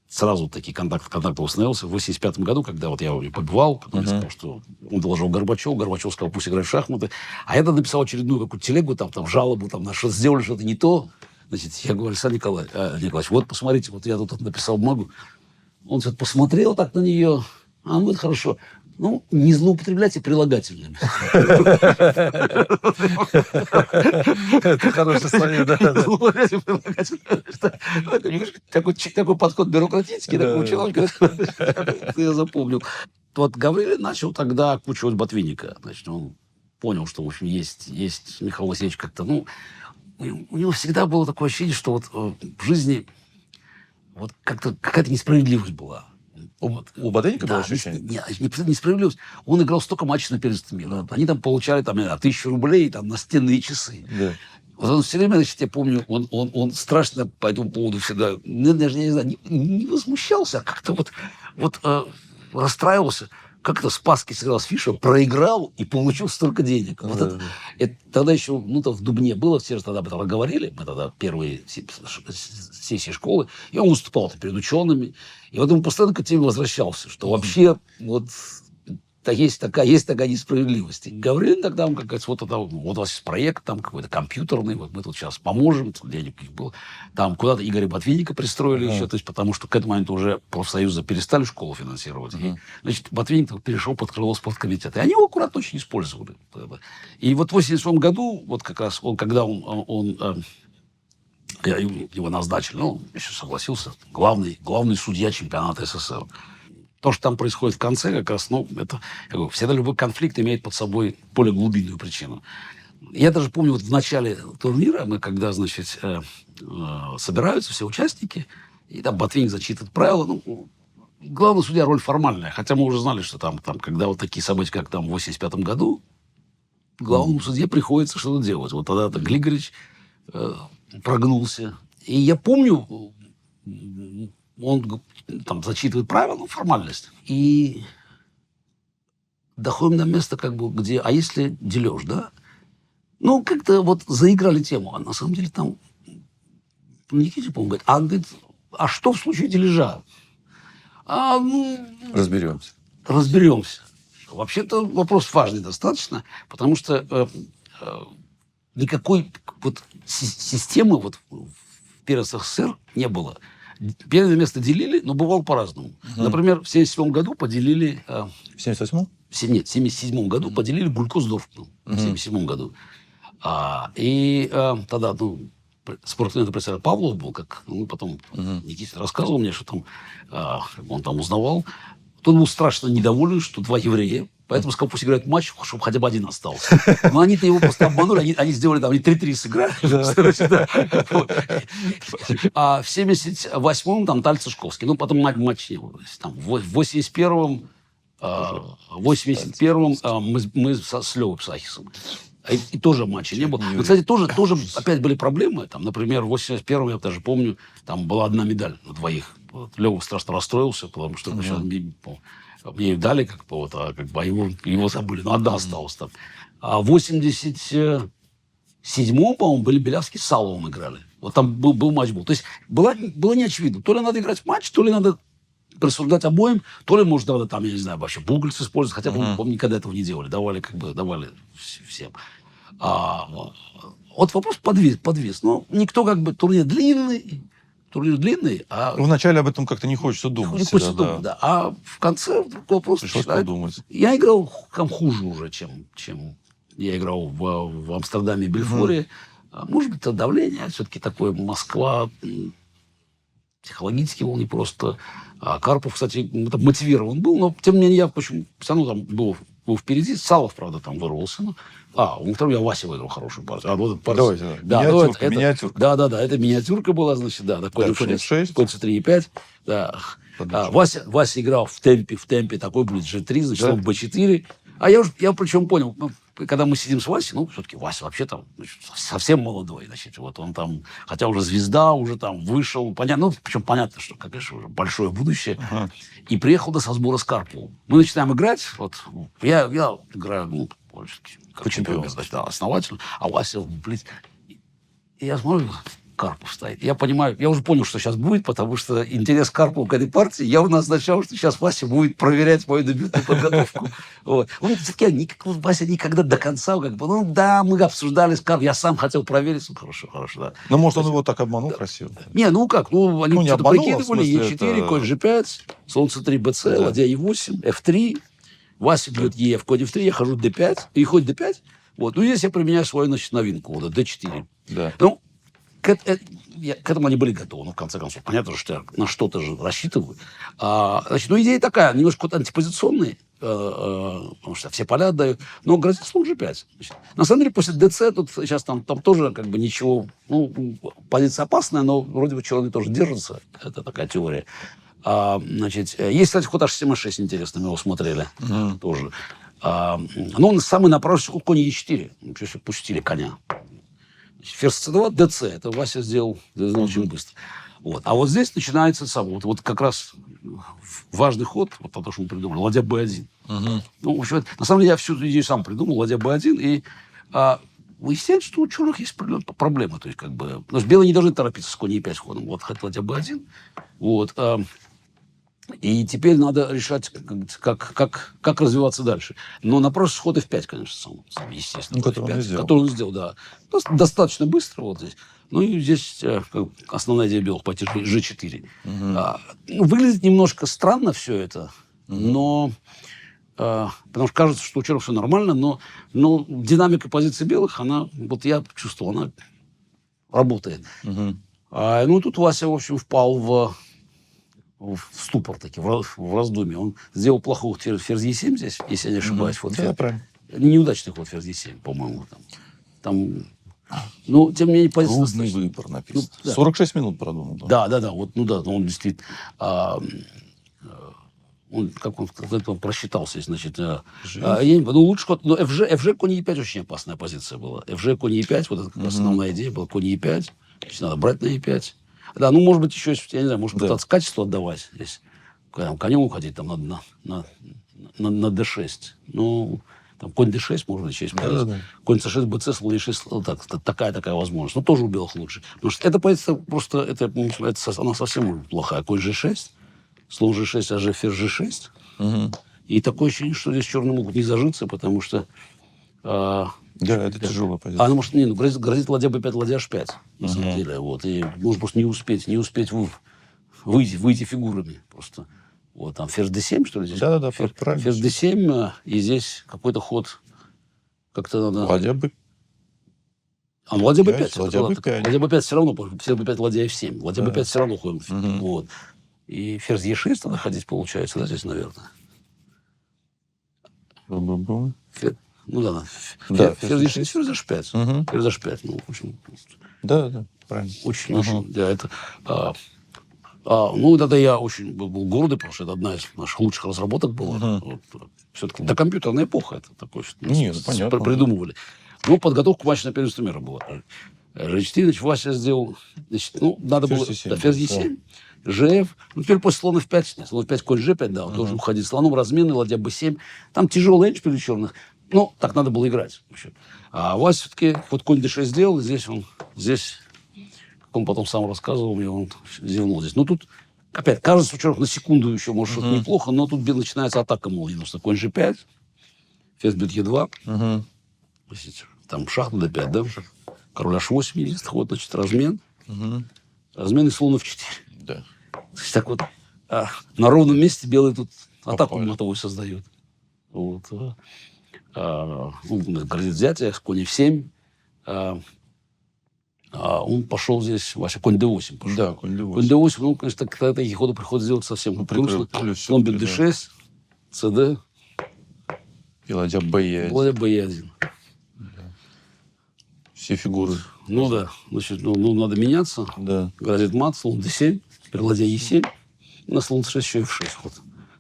сразу такие контакты установился в 85 году, когда вот я его побивал, потом я сказал, что он доложил Горбачеву, Горбачев сказал, пусть играет в шахматы. А я тогда написал очередную какую-то телегу, там жалобу, там, на что сделали что-то не то. Значит, я говорю, Александр Николаевич, вот посмотрите, вот я тут написал бумагу. Он что-то посмотрел так на нее. Ну, это хорошо. Ну, не злоупотребляйте прилагательными. Это хорошее слово, да. Злоупотребляйте прилагательными. Такой подход бюрократический, такого человека, я запомнил. Вот Гаврилин начал тогда окучивать Ботвинника. Значит, он понял, что, в общем, есть Михаил Васильевич как-то, ну, у него всегда было такое ощущение, что вот в жизни вот как-то какая-то несправедливость была. У Ботвинника было ощущение? Несправедливость. Он играл столько матчей на первенстве мира. Они там получали 1000 рублей там, настенные часы. Да. Вот он все время, значит, я помню, он страшно по этому поводу всегда, даже не знаю, не возмущался, а как-то вот расстраивался. Как-то Спасский сыграл с Фишером, проиграл и получил столько денег. Это тогда еще, там в Дубне было, все же тогда об этом говорили, мы тогда первые сессии школы, и он выступал перед учеными, и вот он постоянно к теме возвращался, что вообще вот есть такая несправедливость. И Гаврилин тогда, он как вот у вас есть проект там какой-то компьютерный, вот мы тут сейчас поможем, тут денег их было. Там куда-то Игоря Ботвинника пристроили еще, то есть потому что к этому моменту уже профсоюзы перестали школу финансировать. И, значит, Ботвинник перешел под крыло спорткомитета. И они его аккуратно очень использовали. И вот в 1987 году, вот как раз когда его назначили, он еще согласился, главный судья чемпионата СССР. То, что там происходит в конце, как раз, это, я говорю, всегда любой конфликт имеет под собой более глубинную причину. Я даже помню, вот в начале турнира, когда, значит, собираются все участники, и там Ботвинник зачитывает правила, главный судья роль формальная, хотя мы уже знали, что там когда вот такие события, как там в 85 году, главному судье приходится что-то делать. Вот тогда Глигорич прогнулся. И я помню, он там зачитывает правила, формальность. И доходим до места, где, а если дележ, да? Как-то вот заиграли тему. А на самом деле там Никите, по-моему, говорит, а что в случае дележа? Разберемся. Вообще-то вопрос важный достаточно, потому что никакой вот системы вот в первенстве СССР не было. Первое место делили, но бывало по-разному. Например, в 1977 году поделили... В 78-м? Нет, в 1977 году поделили Гулько с Довкиным. В 1977 году. И тогда, спортивный председатель Павлов был, потом Никита рассказывал мне, что там он там узнавал. Тот был страшно недоволен, что 2 еврея. Поэтому сказал, пусть играют матч, чтобы хотя бы один остался. Но они-то его просто обманули. Они сделали, они 3-3 сыграли. А в 78-м там Тальцишковский. Потом матч не было. В 81-м мы с Левой Псахисом. И тоже матча не было. Кстати, тоже опять были проблемы. Например, в 81-м, я даже помню, там была 1 медаль на 2. Лева страшно расстроился, потому что мне дали а его забыли. 1 осталась там. А в 87-м седьмом, по-моему, были Белявский с Саловым играли. Вот там был матч. То есть было не очевидно. То ли надо играть в матч, то ли надо присуждать обоим, то ли, может, надо там, я не знаю, вообще пугальцы использовать, хотя, по-моему, никогда этого не делали. Давали всем. Вот вопрос подвес. Ну, никто как бы... Турнир длинный, а... Вначале об этом как-то не хочется думать. Не хочется думать, да. А в конце вопрос... Пришлось подумать. Я играл там хуже уже, чем я играл в Амстердаме и Бельфоре. Может быть, это давление. Все-таки такое Москва... Психологически был не просто. А Карпов, кстати, мотивирован был, но тем не менее я почему все равно там был впереди. Салов, правда, там вырвался. У второго я Вася выиграл хорошую партию. Вот Давайте. Да, миниатюрка. Да, это миниатюрка была, значит, да. Конец 3,5. Да. Вася играл в темпе такой будет G3, значит, он B4. А я причем понял, когда мы сидим с Васей, все-таки Вася вообще там совсем молодой, значит, вот он там, хотя уже звезда, уже там вышел, понятно, причем понятно, что, конечно, уже большое будущее, и приехал до со сбора с Карповым. Мы начинаем играть, вот, я играю, как чемпион, значит, да, основательно, а Вася, и я смотрю, Карпов стоит. Я понимаю, я уже понял, что сейчас будет, потому что интерес Карпова к этой партии явно означал, что сейчас Вася будет проверять мою дебютную подготовку. Вот. Вася никогда до конца, мы обсуждали с Карповым, я сам хотел проверить. Хорошо, да. Ну, может, он его так обманул красиво? Не, они не что-то обманул, прикидывали, Е4, конь G5, Солнце 3, БЦ, ладья Е8, F3, Вася бьет Е, конь F3, я хожу D5, и хоть D5, вот. Здесь я применяю свою, значит, новинку, D4. Да. К этому они были готовы, в конце концов. Понятно, что я на что-то же рассчитываю. Значит, идея такая, немножко антипозиционная, потому что все поля отдают, но грозит слон G5. Значит, на самом деле, после ДЦ тут сейчас там тоже как бы ничего, позиция опасная, но вроде бы черные тоже держатся. Это такая теория. Значит, есть, кстати, ход H7-6 интересный, мы его смотрели тоже. Но самый напрашивающий ход конь Е4. Пустили коня. Ферзь c2, ДЦ. Это Вася сделал очень быстро. Вот. А вот здесь начинается вот как раз важный ход, вот то, что мы придумали, ладья b1. В общем, на самом деле я всю эту идею сам придумал, ладья b1, и выясняется, что у черных есть проблемы. То есть, потому что белые не должны торопиться с конь e5 ходом. Вот ладья b1. Вот. И теперь надо решать, как развиваться дальше. Но напрашивается ход f5, конечно, сам естественно. Который он сделал, да. Достаточно быстро вот здесь. И здесь основная идея белых пойти g4. Выглядит немножко странно все это, но... потому что кажется, что у черных все нормально, но динамика позиции белых, вот я чувствовал, она работает. Тут Вася, в общем, впал в ступор, таки, в раздумье. Он сделал плохой ход ферзь Е7 здесь, если я не ошибаюсь. Правильно. Неудачный ход ферзь Е7, по-моему. Тем не менее, позиция... Трудный выбор написан. 46 минут продумал. Да. Он действительно... Он просчитался, значит. Лучше ход... Но FG конь Е5 очень опасная позиция была. FG конь Е5, вот это как раз основная идея была. Конь Е5, значит, надо брать на Е5. Да, может быть, еще, я не знаю, может пытаться качество отдавать здесь. Конем уходить, там надо на D6. Там конь D6, может быть, еще есть. Конь C6, BC, слон E6, такая возможность. Тоже у белых лучше. Потому что эта позиция просто, она совсем плохая. Конь G6, слон G6, а ферзь G6. И такое ощущение, что здесь черные могут не зажиться, потому что... это тяжелая позиция. Она может, грозит ладья b5, ладья h5, на самом деле. Вот, и может просто не успеть выйти фигурами просто. Вот, там ферзь d7, что ли, здесь? Да, правильно. Ферзь d7, и здесь какой-то ход как-то надо... Ладья b5. Ладья b5. Ладья b5. Ладья b5 все равно, ферзь b5, ладья f7. Ладья b5 все равно ходит. Вот. И ферзь e6 надо ходить, получается, да, здесь, наверное. Ферзь e6, ферзь h5. Ферзь h5, в общем... Да, правильно. Очень, да, это... тогда я очень был гордый, потому что это одна из наших лучших разработок была. Все-таки докомпьютерная эпоха. Это такое, что придумывали. Подготовка к матчу на первенство мира была. G4, значит, Вася сделал... надо было... Ферзь E7, ЖФ. Теперь после слона F5, слон F5, конь G5, тоже уходить слоном, размены, ладья B7. Там тяжелый эндж перед черных. Ну, так надо было играть. Вообще. А Вася все-таки вот конь d6 сделал, здесь, как он потом сам рассказывал мне, он зевнул здесь. Ну, тут опять, кажется, во-первых, на секунду еще, может, что-то неплохо, но тут начинается атака молниеносно. Конь g5, ферзь бьет e2, там шах на d5, да? Король h8 есть, ход, значит, размен. Размен и слон f4. Да. То есть так вот на ровном месте белый тут атаку мотовую создает. Вот. Грозит взятие, конь f7. Он пошел здесь, Вася, конь d8 пошел. Да, конь d8. Конь d8, ну, конечно, когда такие ходы приходится делать совсем грустно. Слон бьет d6, cd. И ладья b1. Ладья b1. Все фигуры. Ну да, значит, ну, надо меняться. Да. Грозит мат, слон d7, теперь ладья e7. На слон d6 еще f6 ход.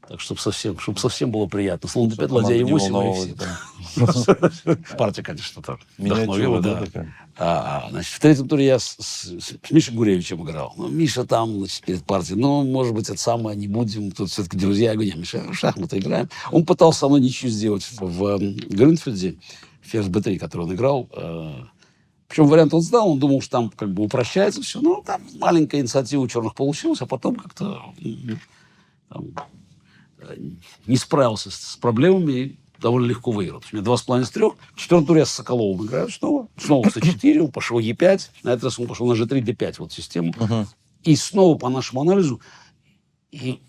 Так, чтобы совсем было приятно. Слон d5, ладья e8, f7. Партия, конечно, так. Миниатюра, да. Такая. Значит, в третьем туре я с Мишей Гуревичем играл. Ну, Миша там, значит, перед партией. Ну, может быть, это самое, не будем. Тут все-таки друзья. Я говорю, нет, Миша, в шахматы играем. Он пытался со мной ничью сделать в Грюнфельде. Ферзь b3, который он играл. Причем вариант он знал, он думал, что там как бы упрощается все. Ну, там маленькая инициатива у черных получилась, а потом как-то не справился с проблемами и довольно легко выиграл. У меня 2,5 из 3. В четвертом туре я с Соколовым играю снова. Снова c4, он пошел e5. На этот раз он пошел на g3, d5, вот систему. И снова по нашему анализу. И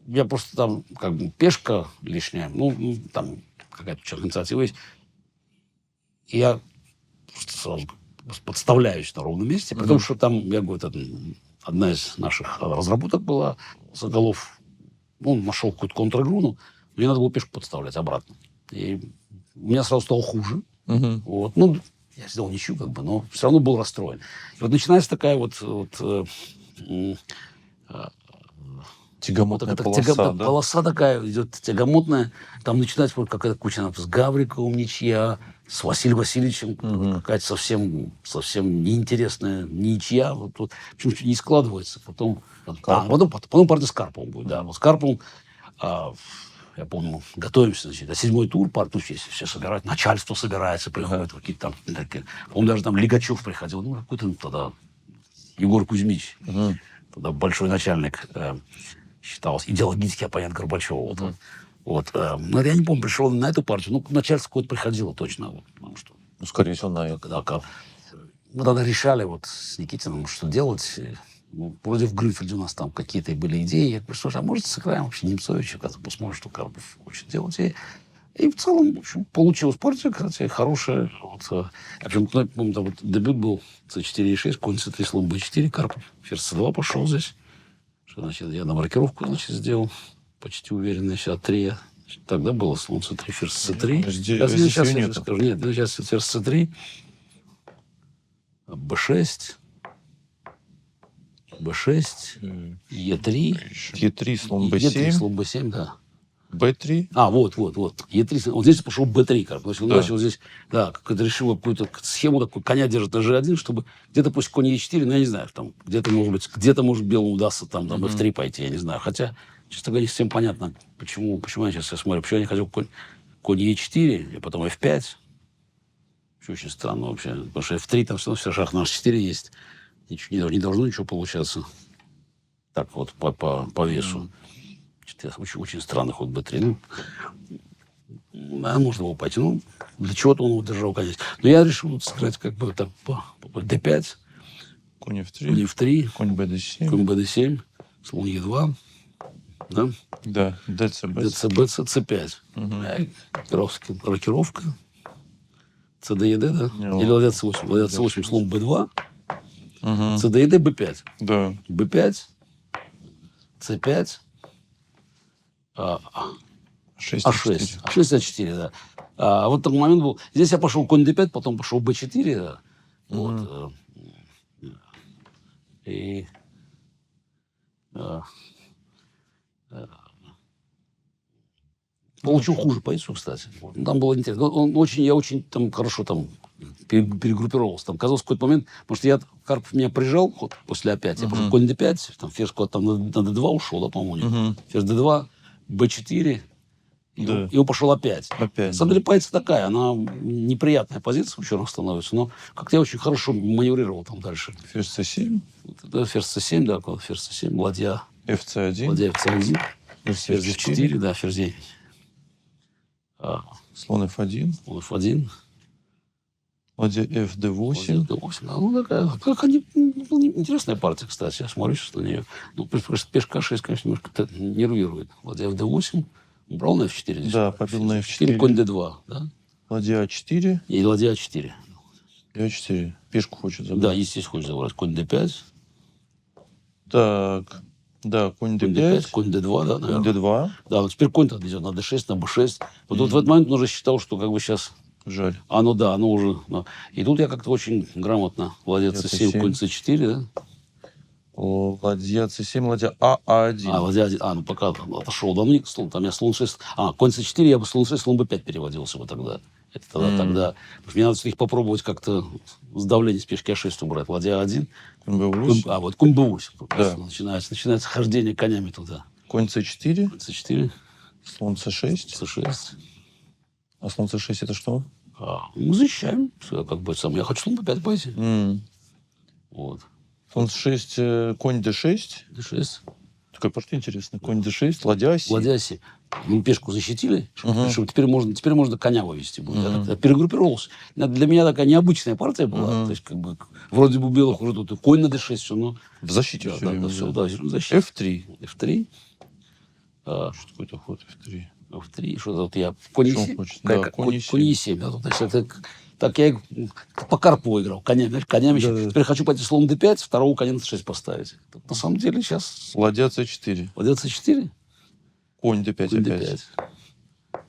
я просто там как бы пешка лишняя. Ну там какая-то черная инициатива есть. И я просто сразу подставляюсь на ровном месте. Потому что там, я говорю, это одна из наших разработок была. Соколов, он нашел какую-то контр-игру, но мне надо было пешку подставлять обратно. И у меня сразу стало хуже. Вот. Ну, я сделал ничью, как бы, но все равно был расстроен. И вот начинается такая Тягомотная полоса, да? Полоса такая идет тягомотная. Там начинается вот какая-то куча с Гавриковым ничья, с Василием Васильевичем какая-то совсем неинтересная ничья. Вот, в общем, не складывается. Потом партия с Карповым будет. Да. Вот с Карповым, я помню, готовимся, значит, 7-й тур, все собирают, начальство собирается, приходят какие-то там, он даже там Лигачев приходил, ну, какой-то тогда Егор Кузьмич, тогда большой начальник, считался, идеологический оппонент Горбачева. Вот. Но я не помню, пришел на эту партию, ну, начальство какое-то приходило точно. Вот, потому что, ну, скорее всего, на это. Мы тогда решали вот с Никитиным, что делать. Ну, вроде в Грюнфельде у нас там какие-то были идеи. Я говорю, слушай, а может сыграем вообще Немцовича, когда посмотрим, что Карпов хочет делать. И в целом, в общем, получилась партия, кстати, хорошая. Вот, в общем, помню, там вот дебют был c4 e6, конь c3, слон b4, Карпов, ферзь c2 пошел здесь. Что, значит, я на маркировку, значит, сделал. Почти уверенно, сейчас 3. Тогда было слон c3, ферзь c3. Сейчас я скажу. Нет, сейчас ферзь c3, b6, b6, e3. e3, слон b7. e3, слон b7, да. b3. Вот. e3. Вот здесь пошел b3, как. Он начал здесь, да, как-то решил какую-то схему такую, коня держит на g1, чтобы где-то пусть конь e4, ну, я не знаю, там, где-то, может, белому удастся там f3 пойти, я не знаю. Хотя, честно говоря, не совсем понятно, почему я сейчас смотрю, почему я не хотел конь e4, и потом f5. Очень странно вообще, потому что f3 там все равно шах на h4 есть. Не должно ничего получаться. Так вот, по весу. Очень странный ход b3. Можно было пойти. Ну, для чего-то он его держал, конечно. Но я решил сыграть как бы так по d5. Конь f3. Конь f3. Конь bd7. Конь bd7. Слон e2. Да? Да. dcb. c5. Рокировка. cd, да? Или ладья c8. Ладья c8, слон b2. cd, b5. Да. b5. c5. А6. А6. А4, да. Вот такой момент был. Здесь я пошел конь d5, потом пошел b4. Да. Вот. И... Получил хуже позицию, кстати. Там было интересно. Я очень там хорошо там перегруппировался. Там казалось в какой-то момент, потому что Карпов меня прижал после А5. Я пошел конь d5, там ферзь куда-то там на d2 ушел, да, по-моему. Ферзь d2, b4. Да. И он пошел опять. Опять. На самом деле позиция такая, она неприятная позиция у черных становится, но как-то я очень хорошо маневрировал там дальше. Ферзь c7, Да, ферзь c7, да, ферзь c7, ладья fc1, f1, ферзь f4, f4, да, ферзь слон f1, слон f1, ладья fd8, ладья d8. Да, ну, такая, как они, интересная партия, кстати, я смотрю сейчас на нее. Ну, пешка 6, конечно, немножко нервирует. Ладья fd8, брал на f4 здесь. да, побил на f4, Конь d2, да, ладья a4 и ладья a4. и a4. Пешку хочет забрать. Да, естественно, хочешь забрать. Конь d5, Так, да, конь конь d5, d5, конь d2, да, конь наверное. d2, Да, вот теперь конь-то идет на d6, на b6. Вот в этот момент он уже считал, что как бы сейчас... жаль. Оно, да, оно уже... И тут я как-то очень грамотно. Ладья c7, конь c4, да? Ладья c7, ладья a1. Ладья 1. Ну пока там отошел до них слон. Там я слон 6... конь c4, я бы слон 6, слон b5 переводился бы тогда. Это тогда... Потому что мне надо их попробовать как-то с давлением с пешки a6 убрать. Ладья 1. Конь b8, Вот конь b8. Да. Начинается хождение конями туда. конь c4, Конь c4, слон c6. c6. А слон c6 это что? Мы защищаем. Как бы сам. Я хочу слон b5 пойти. Вот. Слон c6, конь d6. d6. Такая партия интересная. Конь d6, ладья c. Ладья си. Мы пешку защитили, чтобы теперь можно коня вывести будет. Я перегруппировался. Для меня такая необычная партия была. То есть, как бы, вроде бы у белых уже тут и конь на d6, все, но... В защите Да, все да, время. все, да. да, защита. f3. f3. Что такое ход f3? f3. Что-то вот я... Конь Что он e7. хочет? Да, конь e7. Конь e7. Да, то есть, это... Так я по Карпову играл. Конями. Да. Теперь хочу пойти слон d5, второго коня на d6 поставить. На самом деле сейчас... Ладья c4. Ладья c4. Конь d5 Конь опять. d5.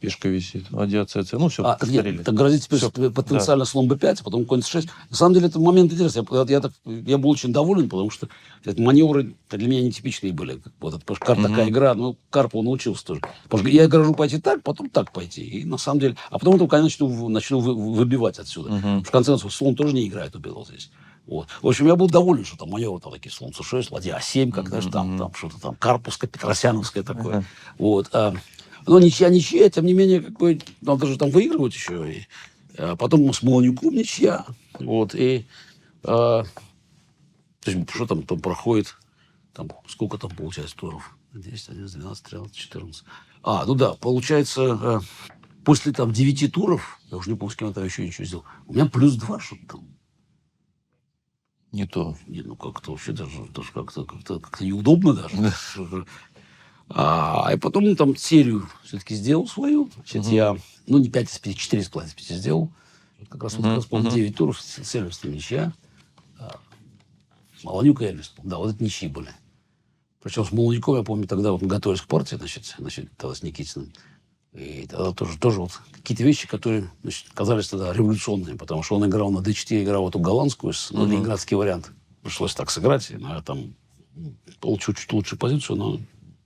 Пешка висит. Ладья c. Ну, все, повторили. Так грозит теперь Всё, потенциально слон b5, а потом конь c6. На самом деле, это момент интересный. Я был очень доволен, потому что эти маневры для меня нетипичные были. Вот это, такая игра, ну, Карпов научился тоже. Потому что я грожу пойти так, потом так пойти. И на самом деле... А потом этого коня начну выбивать отсюда. Потому что, в конце концов, слон тоже не играет у белого здесь. Вот. В общем, я был доволен, что там маневры там такие, слон c6, ладья a7, как даже там что-то там, Карповское, Петросяновское такое. Вот. Но ничья, тем не менее, надо же там выигрывать еще. И, потом с Молонюком ничья. Вот. И то есть, что там проходит? Там, сколько там получается туров? 10, 11, 12, 13, 14. Ну да, получается, после там 9 туров, я уже не помню, с кем я там еще ничего сделал, у меня +2 что-то там. Не то. Нет, ну как-то вообще даже как-то неудобно даже. И потом там серию все-таки сделал свою. Значит, я, не 5 из 5, 4 из 5 сделал. Как раз, помню, 9 туров с Эльвистом ничья. Молонюк и Эльвис. Да, вот это ничьи были. Причем с Молонюком, я помню, тогда вот мы готовились к партии, значит, тогда с Никитиным. И тогда тоже вот какие-то вещи, которые, казались тогда революционными, потому что он играл на d4, играл эту голландскую, ленинградский вариант. Пришлось так сыграть, и я там получил чуть лучшую позицию, но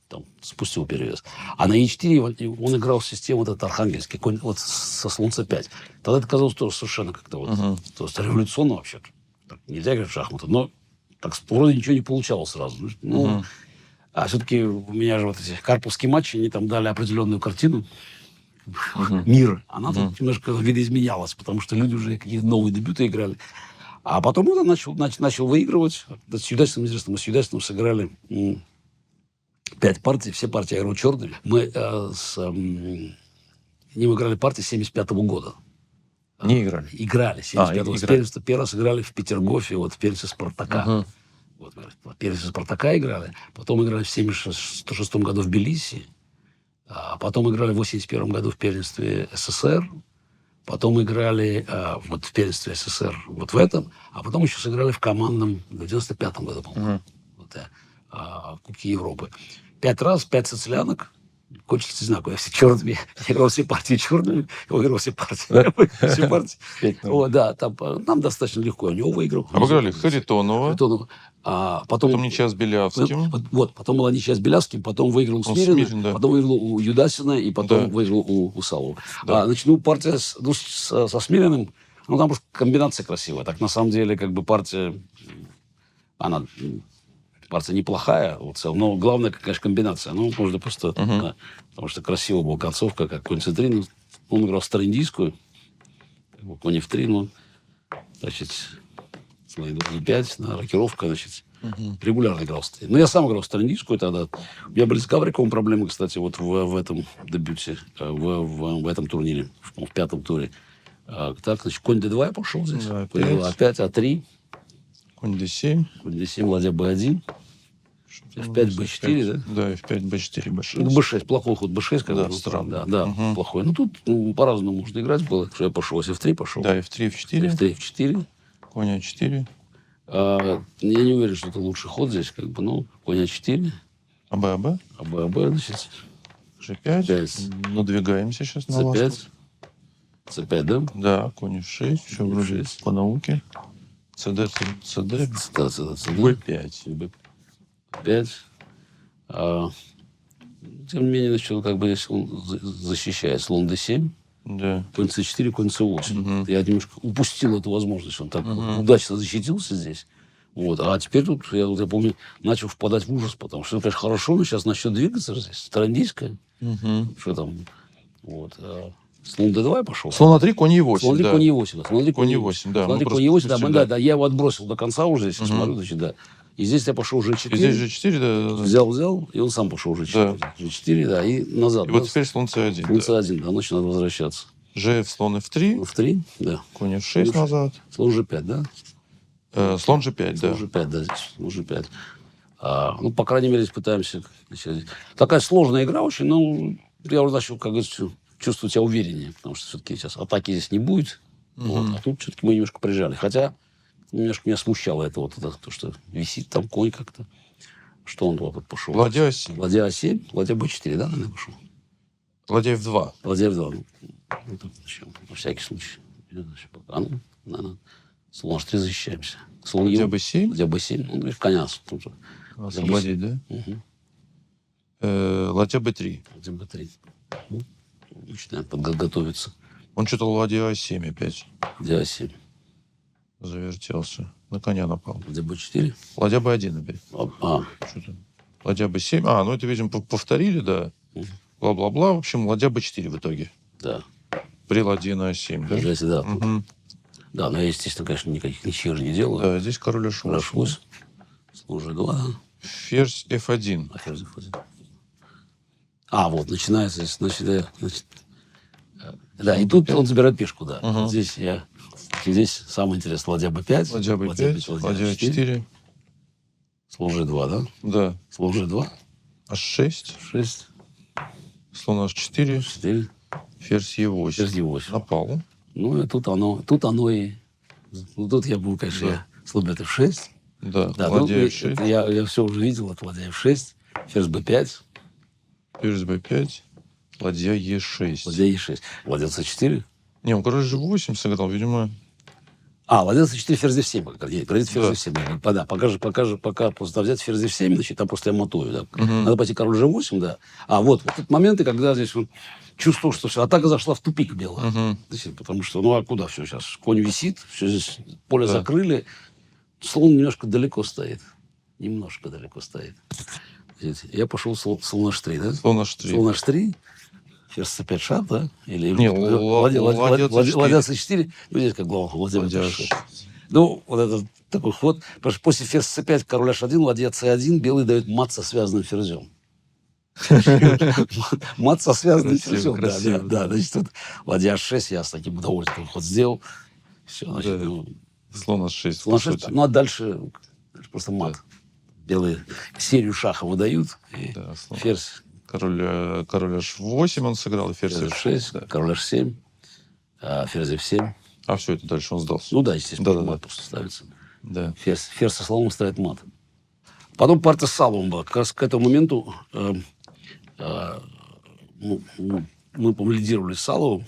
там спустил перевес. А на e4 он играл в систему вот этот архангельский, вот со слон c5. Тогда это казалось тоже совершенно как-то вот, то есть революционно вообще. Так, нельзя говорить в шахматы, но так вроде ничего не получалось сразу. А все-таки у меня же вот эти карповские матчи, они там дали определенную картину мира. Она тут немножко видоизменялась, потому что люди уже какие-то новые дебюты играли. А потом он начал выигрывать. С Юдасиным, известно, мы с Юдасиным сыграли 5 партий, все партии я играл черными. Мы с ним играли партии 75-го года. Не играли? Играли. 75-го. Первый раз играли в Петергофе, вот в первенстве Спартака. Вот, в первенстве Спартака играли. Потом играли в 76 году в Тбилиси. Потом играли в 81 году в первенстве СССР. Потом играли вот в первенстве СССР вот в этом. А потом еще сыграли в командном в 95 году, по-моему. Кубки Европы. 5 раз, 5 социалянок. Кончились одинаково. Я все черными. Я играл все партии черными. Я выиграл все партии. Все партии. Да, там нам достаточно легко. Я у него выиграл. Обыграли Харитонова. Потом ничья с Белявским. Потом была ничья с Белявским. Потом выиграл Смирина. Да. Потом выиграл у Юдасина. И потом выиграл у Савова. Да. Партия со Смириным. Там просто комбинация красивая. Так, на самом деле, как бы партия... Она... партия неплохая, вот, в целом, но главное, конечно, комбинация. Ну, можно просто, да, потому что красиво была концовка, как конь c3. Ну, он играл староиндийскую, конь f3, ну, значит, слон e5, да, рокировка, значит, регулярно играл в Ну, я сам играл в староиндийскую тогда. У меня были с Гавриковым проблемы, кстати, вот в этом дебюте, в этом турнире, в пятом туре. Так, значит, конь d2 я пошел здесь. Да, Конь d2, опять a3. Конь d7. Конь d7, ладья b1. f5, b4, да? Да, f5, b4, b6. b6, плохой ход b6. Да, был, странно. Да, плохой. Ну, тут по-разному можно играть было. Что я пошел, f3 пошел. Да, f3, f4. f3, f4. Конь a4. Я не уверен, что это лучший ход здесь, как бы, ну, конь a4. АБ, АБ. АБ, значит, G5. 5. Надвигаемся сейчас на c5. ласту. c5, да? Да, конь f6. Все вроде F6. по науке. CD, CD. b5. b5. Тем не менее, значит, как бы, если он защищает слон d7, Да. конь c4, конь c8. Я немножко упустил эту возможность. Он так удачно защитился здесь. Вот. А теперь тут, я помню, начал впадать в ужас, потому что, конечно, хорошо, но сейчас начнет двигаться здесь. Староиндийская. Что там? Вот. Слон d2 я пошел. Слон a3, конь e8. Слон Да. конь e8. Слон Конь e8, да. Слон Мы конь просто e8, пустили, да, я его отбросил до конца уже, если смотрю, значит, да. И здесь я пошел g4. И здесь G4, да. Взял, и он сам пошел g4. G4, да, и назад. И да. вот теперь слон c1. Слон Да. c1, да, значит, надо возвращаться. G, слон f3. f3, да. Конь f6 назад. Слон g5, да? Слон g5, да. Слон g5, да, здесь. Слон g5. Ну, по крайней мере, здесь пытаемся. Значит, такая сложная игра очень, но я уже начал, как говорится, чувствовать себя увереннее, потому что все-таки сейчас атаки здесь не будет. Вот, а тут все-таки мы немножко прижали. Хотя немножко меня смущало это вот, то, что висит там конь как-то. Что он тут пошел? Ладья a7. Ладья А7, ладья Б4, да, наверное, пошел? Ладья f2. Ладья F2. Ну, так, зачем? На всякий случай. Слон H3 защищаемся. Слон Ладья Е. b7. Ладья Б7. Ну, и в коня. Тут. Освободить, да? Угу. Ладья b3. Ладья Б3. Ну, начинаем подготовиться. Он что-то ладья a7 опять Ладья А7. завертелся. На коня напал. Ладья Б4. Ладья b1 опять. Что-то. Ладья b7. Ну это, видимо, повторили, да. Бла-бла-бла. В общем, ладья b4 в итоге. Да. При ладье на a7, да? Кстати, да. Мгм. Да, но я, естественно, конечно, никаких ничего не делаю. Да, здесь король h8. Хорошо. Слон G2. Ферзь f1. А ферзь F1. Вот, начинается, значит, да, и тут он забирает пешку, да. Ага. Здесь самое интересное, ладья b5. Ладья b5. Ладья a4. Слон G2, да? Да. Слон G2. h6. 6, Слон h4. 4, Ферзь e8. ферзь D8. Напал. Ну, и тут оно и... Ну, тут я был, конечно, Да. я слон F6. Да. Да, Ладья ну, f6. я все уже видел, это ладья F6, ферзь B5, Ферзь b5. Ладья e6. ладья E6, ладья C4. Не, он король g8 сыграл, видимо. Ладья C4, ферзь D7. Говорит, ферзь Да. D7. Да, пока просто взять ферзь D7, значит, там просто я мотую. Да. Надо пойти король G8, да. Вот этот моменты, когда здесь он чувствовал, что все, атака зашла в тупик белая. Значит, потому что, а куда все сейчас? Конь висит, все здесь поле закрыли. Слон немножко далеко стоит. Немножко далеко стоит. Значит, я пошел слон H3, да? Слон h3. Слон H3. Ферзь C5 шаг, да? Или Не, ладья C4. ладья C4. Ну, здесь как главное, ладья Ладья B6. Ну, вот это такой ход. Потому что после ферзь C5, король H1, ладья C1, белый дает мат со связанным ферзем. Мат со связанным ферзем. Да. Значит, тут ладья H6, я с таким удовольствием ход сделал. Все, значит, Слон h6. слон H6. Ну, а дальше просто мат. Белые серию шахов выдают. И Да, слон. ферзь Король h8 он сыграл, и ферзь ферзь f6. F6, король H7, ферзь F7. Все, это дальше он сдался. Ну да, естественно, Да. мат просто ставится. Да. Ферзь со слоном ставит мат. Потом партия с салом была. Как раз к этому моменту мы, по-моему, лидировали с Саловым.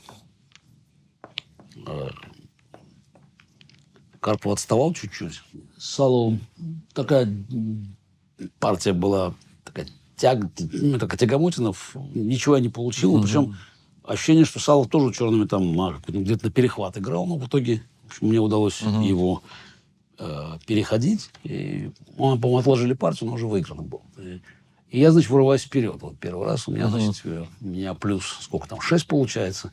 Карпов отставал чуть-чуть. С Саловым такая партия была, такая тягомотина. Ничего я не получил. Причем ощущение, что Салов тоже черными там где-то на перехват играл. Но в итоге, в общем, мне удалось его переходить. И он, по-моему, отложили партию, но уже выиграно был. И я, значит, вырываюсь вперед. Вот первый раз у меня, значит, у меня плюс, сколько там, 6 получается.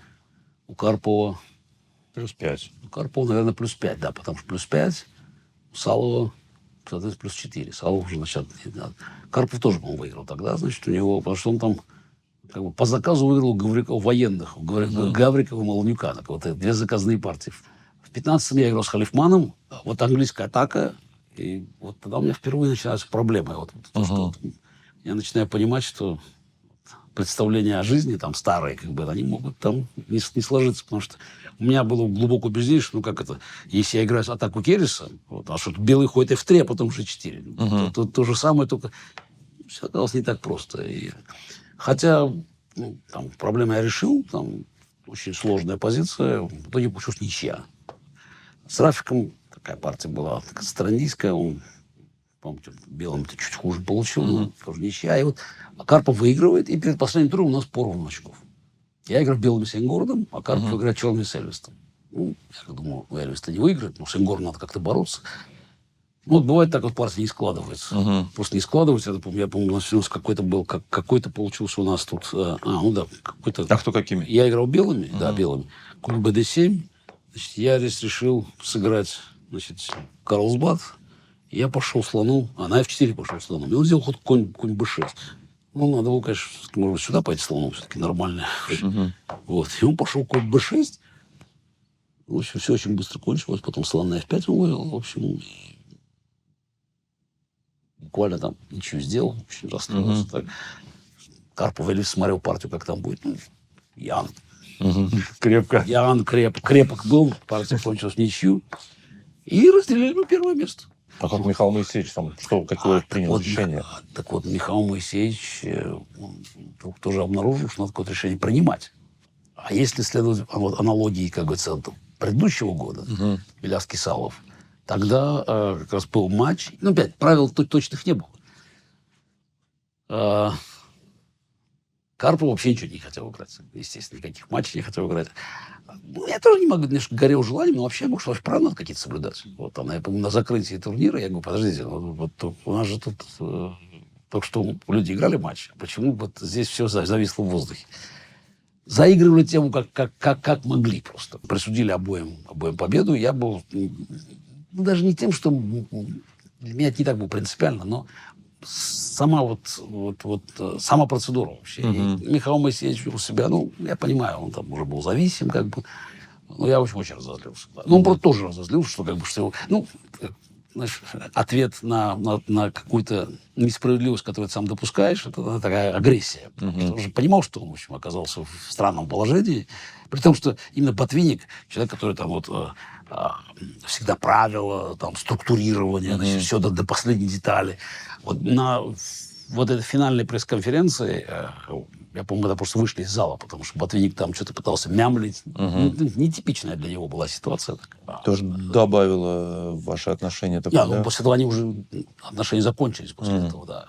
У Карпова, +5. наверное, плюс 5, да, потому что плюс 5. У Салова, соответственно, плюс 4. Салов уже, значит, Карпов тоже, по-моему, выиграл тогда, значит, у него, потому что он там как бы по заказу выиграл Гавриков военных, Гаврикова и Молонюка. Так вот, 2 заказные партии. В 15-м я играл с Халифманом, вот английская атака, и вот тогда у меня впервые начинаются проблемы. Вот, то, что я начинаю понимать, что представления о жизни там старые, как бы, они могут там не сложиться, потому что у меня было глубокое убеждение, что, ну, как это, если я играю с атаку Керриса, вот, а что белый ходит F3, а потом G4. То же самое, только все оказалось не так просто. И, хотя, ну, там, проблему я решил, там очень сложная позиция, в итоге получилась ничья. С Рафиком такая партия была, страннийская, он, по-моему, белым чуть хуже получил, но тоже ничья. И вот Карпов выигрывает, и перед последним туром у нас поровну очков. Я играю белым Сенгордом, а Карпов играет черным с Эльвистом. Ну, я думаю, Эльвис-то не выиграет, но Сенгору надо как-то бороться. Ну, вот бывает так, вот партия не складывается. Просто не складывается. Я помню, у нас какой-то был, какой-то получился у нас тут... ну да, какой-то... А кто какими? Я играл белыми, да, белыми. Конь BD7. Значит, я здесь решил сыграть, значит, Карлсбад. Я пошел слону, на F4 пошел слону. И он сделал ход конь B6. Ну, надо было, конечно, может быть, сюда пойти слоном, все-таки нормально. Вот. И он пошел конь B6. В общем, все очень быстро кончилось. Потом слон на F5 он вывел. В общем, буквально там ничего сделал. Очень расстроился. Так. Карпов Эльвис смотрел партию, как там будет. Ну, Ян. Крепко. Ян крепок был. Партия кончилась в ничью. И разделили на первое место. А как Михаил Моисеевич там, какое принял решение? Так вот, Михаил Моисеевич вдруг тоже обнаружил, что надо какое-то решение принимать. А если следовать аналогии, как говорится, предыдущего года, Белявский-Салов, тогда как раз был матч. Ну, опять, правил точных не было. Карпов вообще ничего не хотел играть. Естественно, никаких матчей не хотел играть. Ну, я тоже не могу, конечно, горел желанием, но вообще, может, вообще правила надо какие-то соблюдать. Вот там, я помню, на закрытии турнира, я говорю, подождите, вот у нас же тут только что люди играли матч, почему вот здесь все зависло в воздухе? Заигрывали тему, как могли просто. Присудили обоим победу. Я был, даже не тем, что для меня это не так было принципиально, но сама сама процедура вообще. И Михаил Моисеевич у себя, ну, я понимаю, он там уже был зависим, как бы. Но я очень разозлился. Да. Ну, он просто тоже разозлился, что как бы, что его, ну, знаешь, ответ на какую-то несправедливость, которую ты сам допускаешь, это такая агрессия. Он же понимал, что он, в общем, оказался в странном положении. При том, что именно Ботвинник, человек, который там вот всегда правила, там, структурирование, значит, все до последней детали. Вот на вот этой финальной пресс-конференции, я помню, когда просто вышли из зала, потому что Ботвинник там что-то пытался мямлить. Нетипичная для него была ситуация. Тоже добавило ваши отношения. Такое, ну, после этого они уже отношения закончились после этого, да.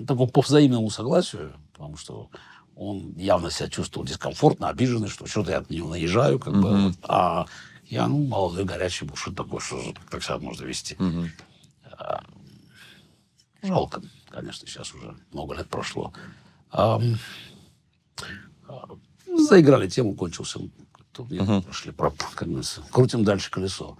Такому по взаимному согласию, потому что он явно себя чувствовал дискомфортно, обиженный, что что-то я от него наезжаю, как бы. А я, ну, молодой, горячий был, что такое, что так себя можно вести. Жалко, конечно, сейчас уже много лет прошло. Заиграли тему, кончился турнир, прошли, как говорится, крутим дальше колесо.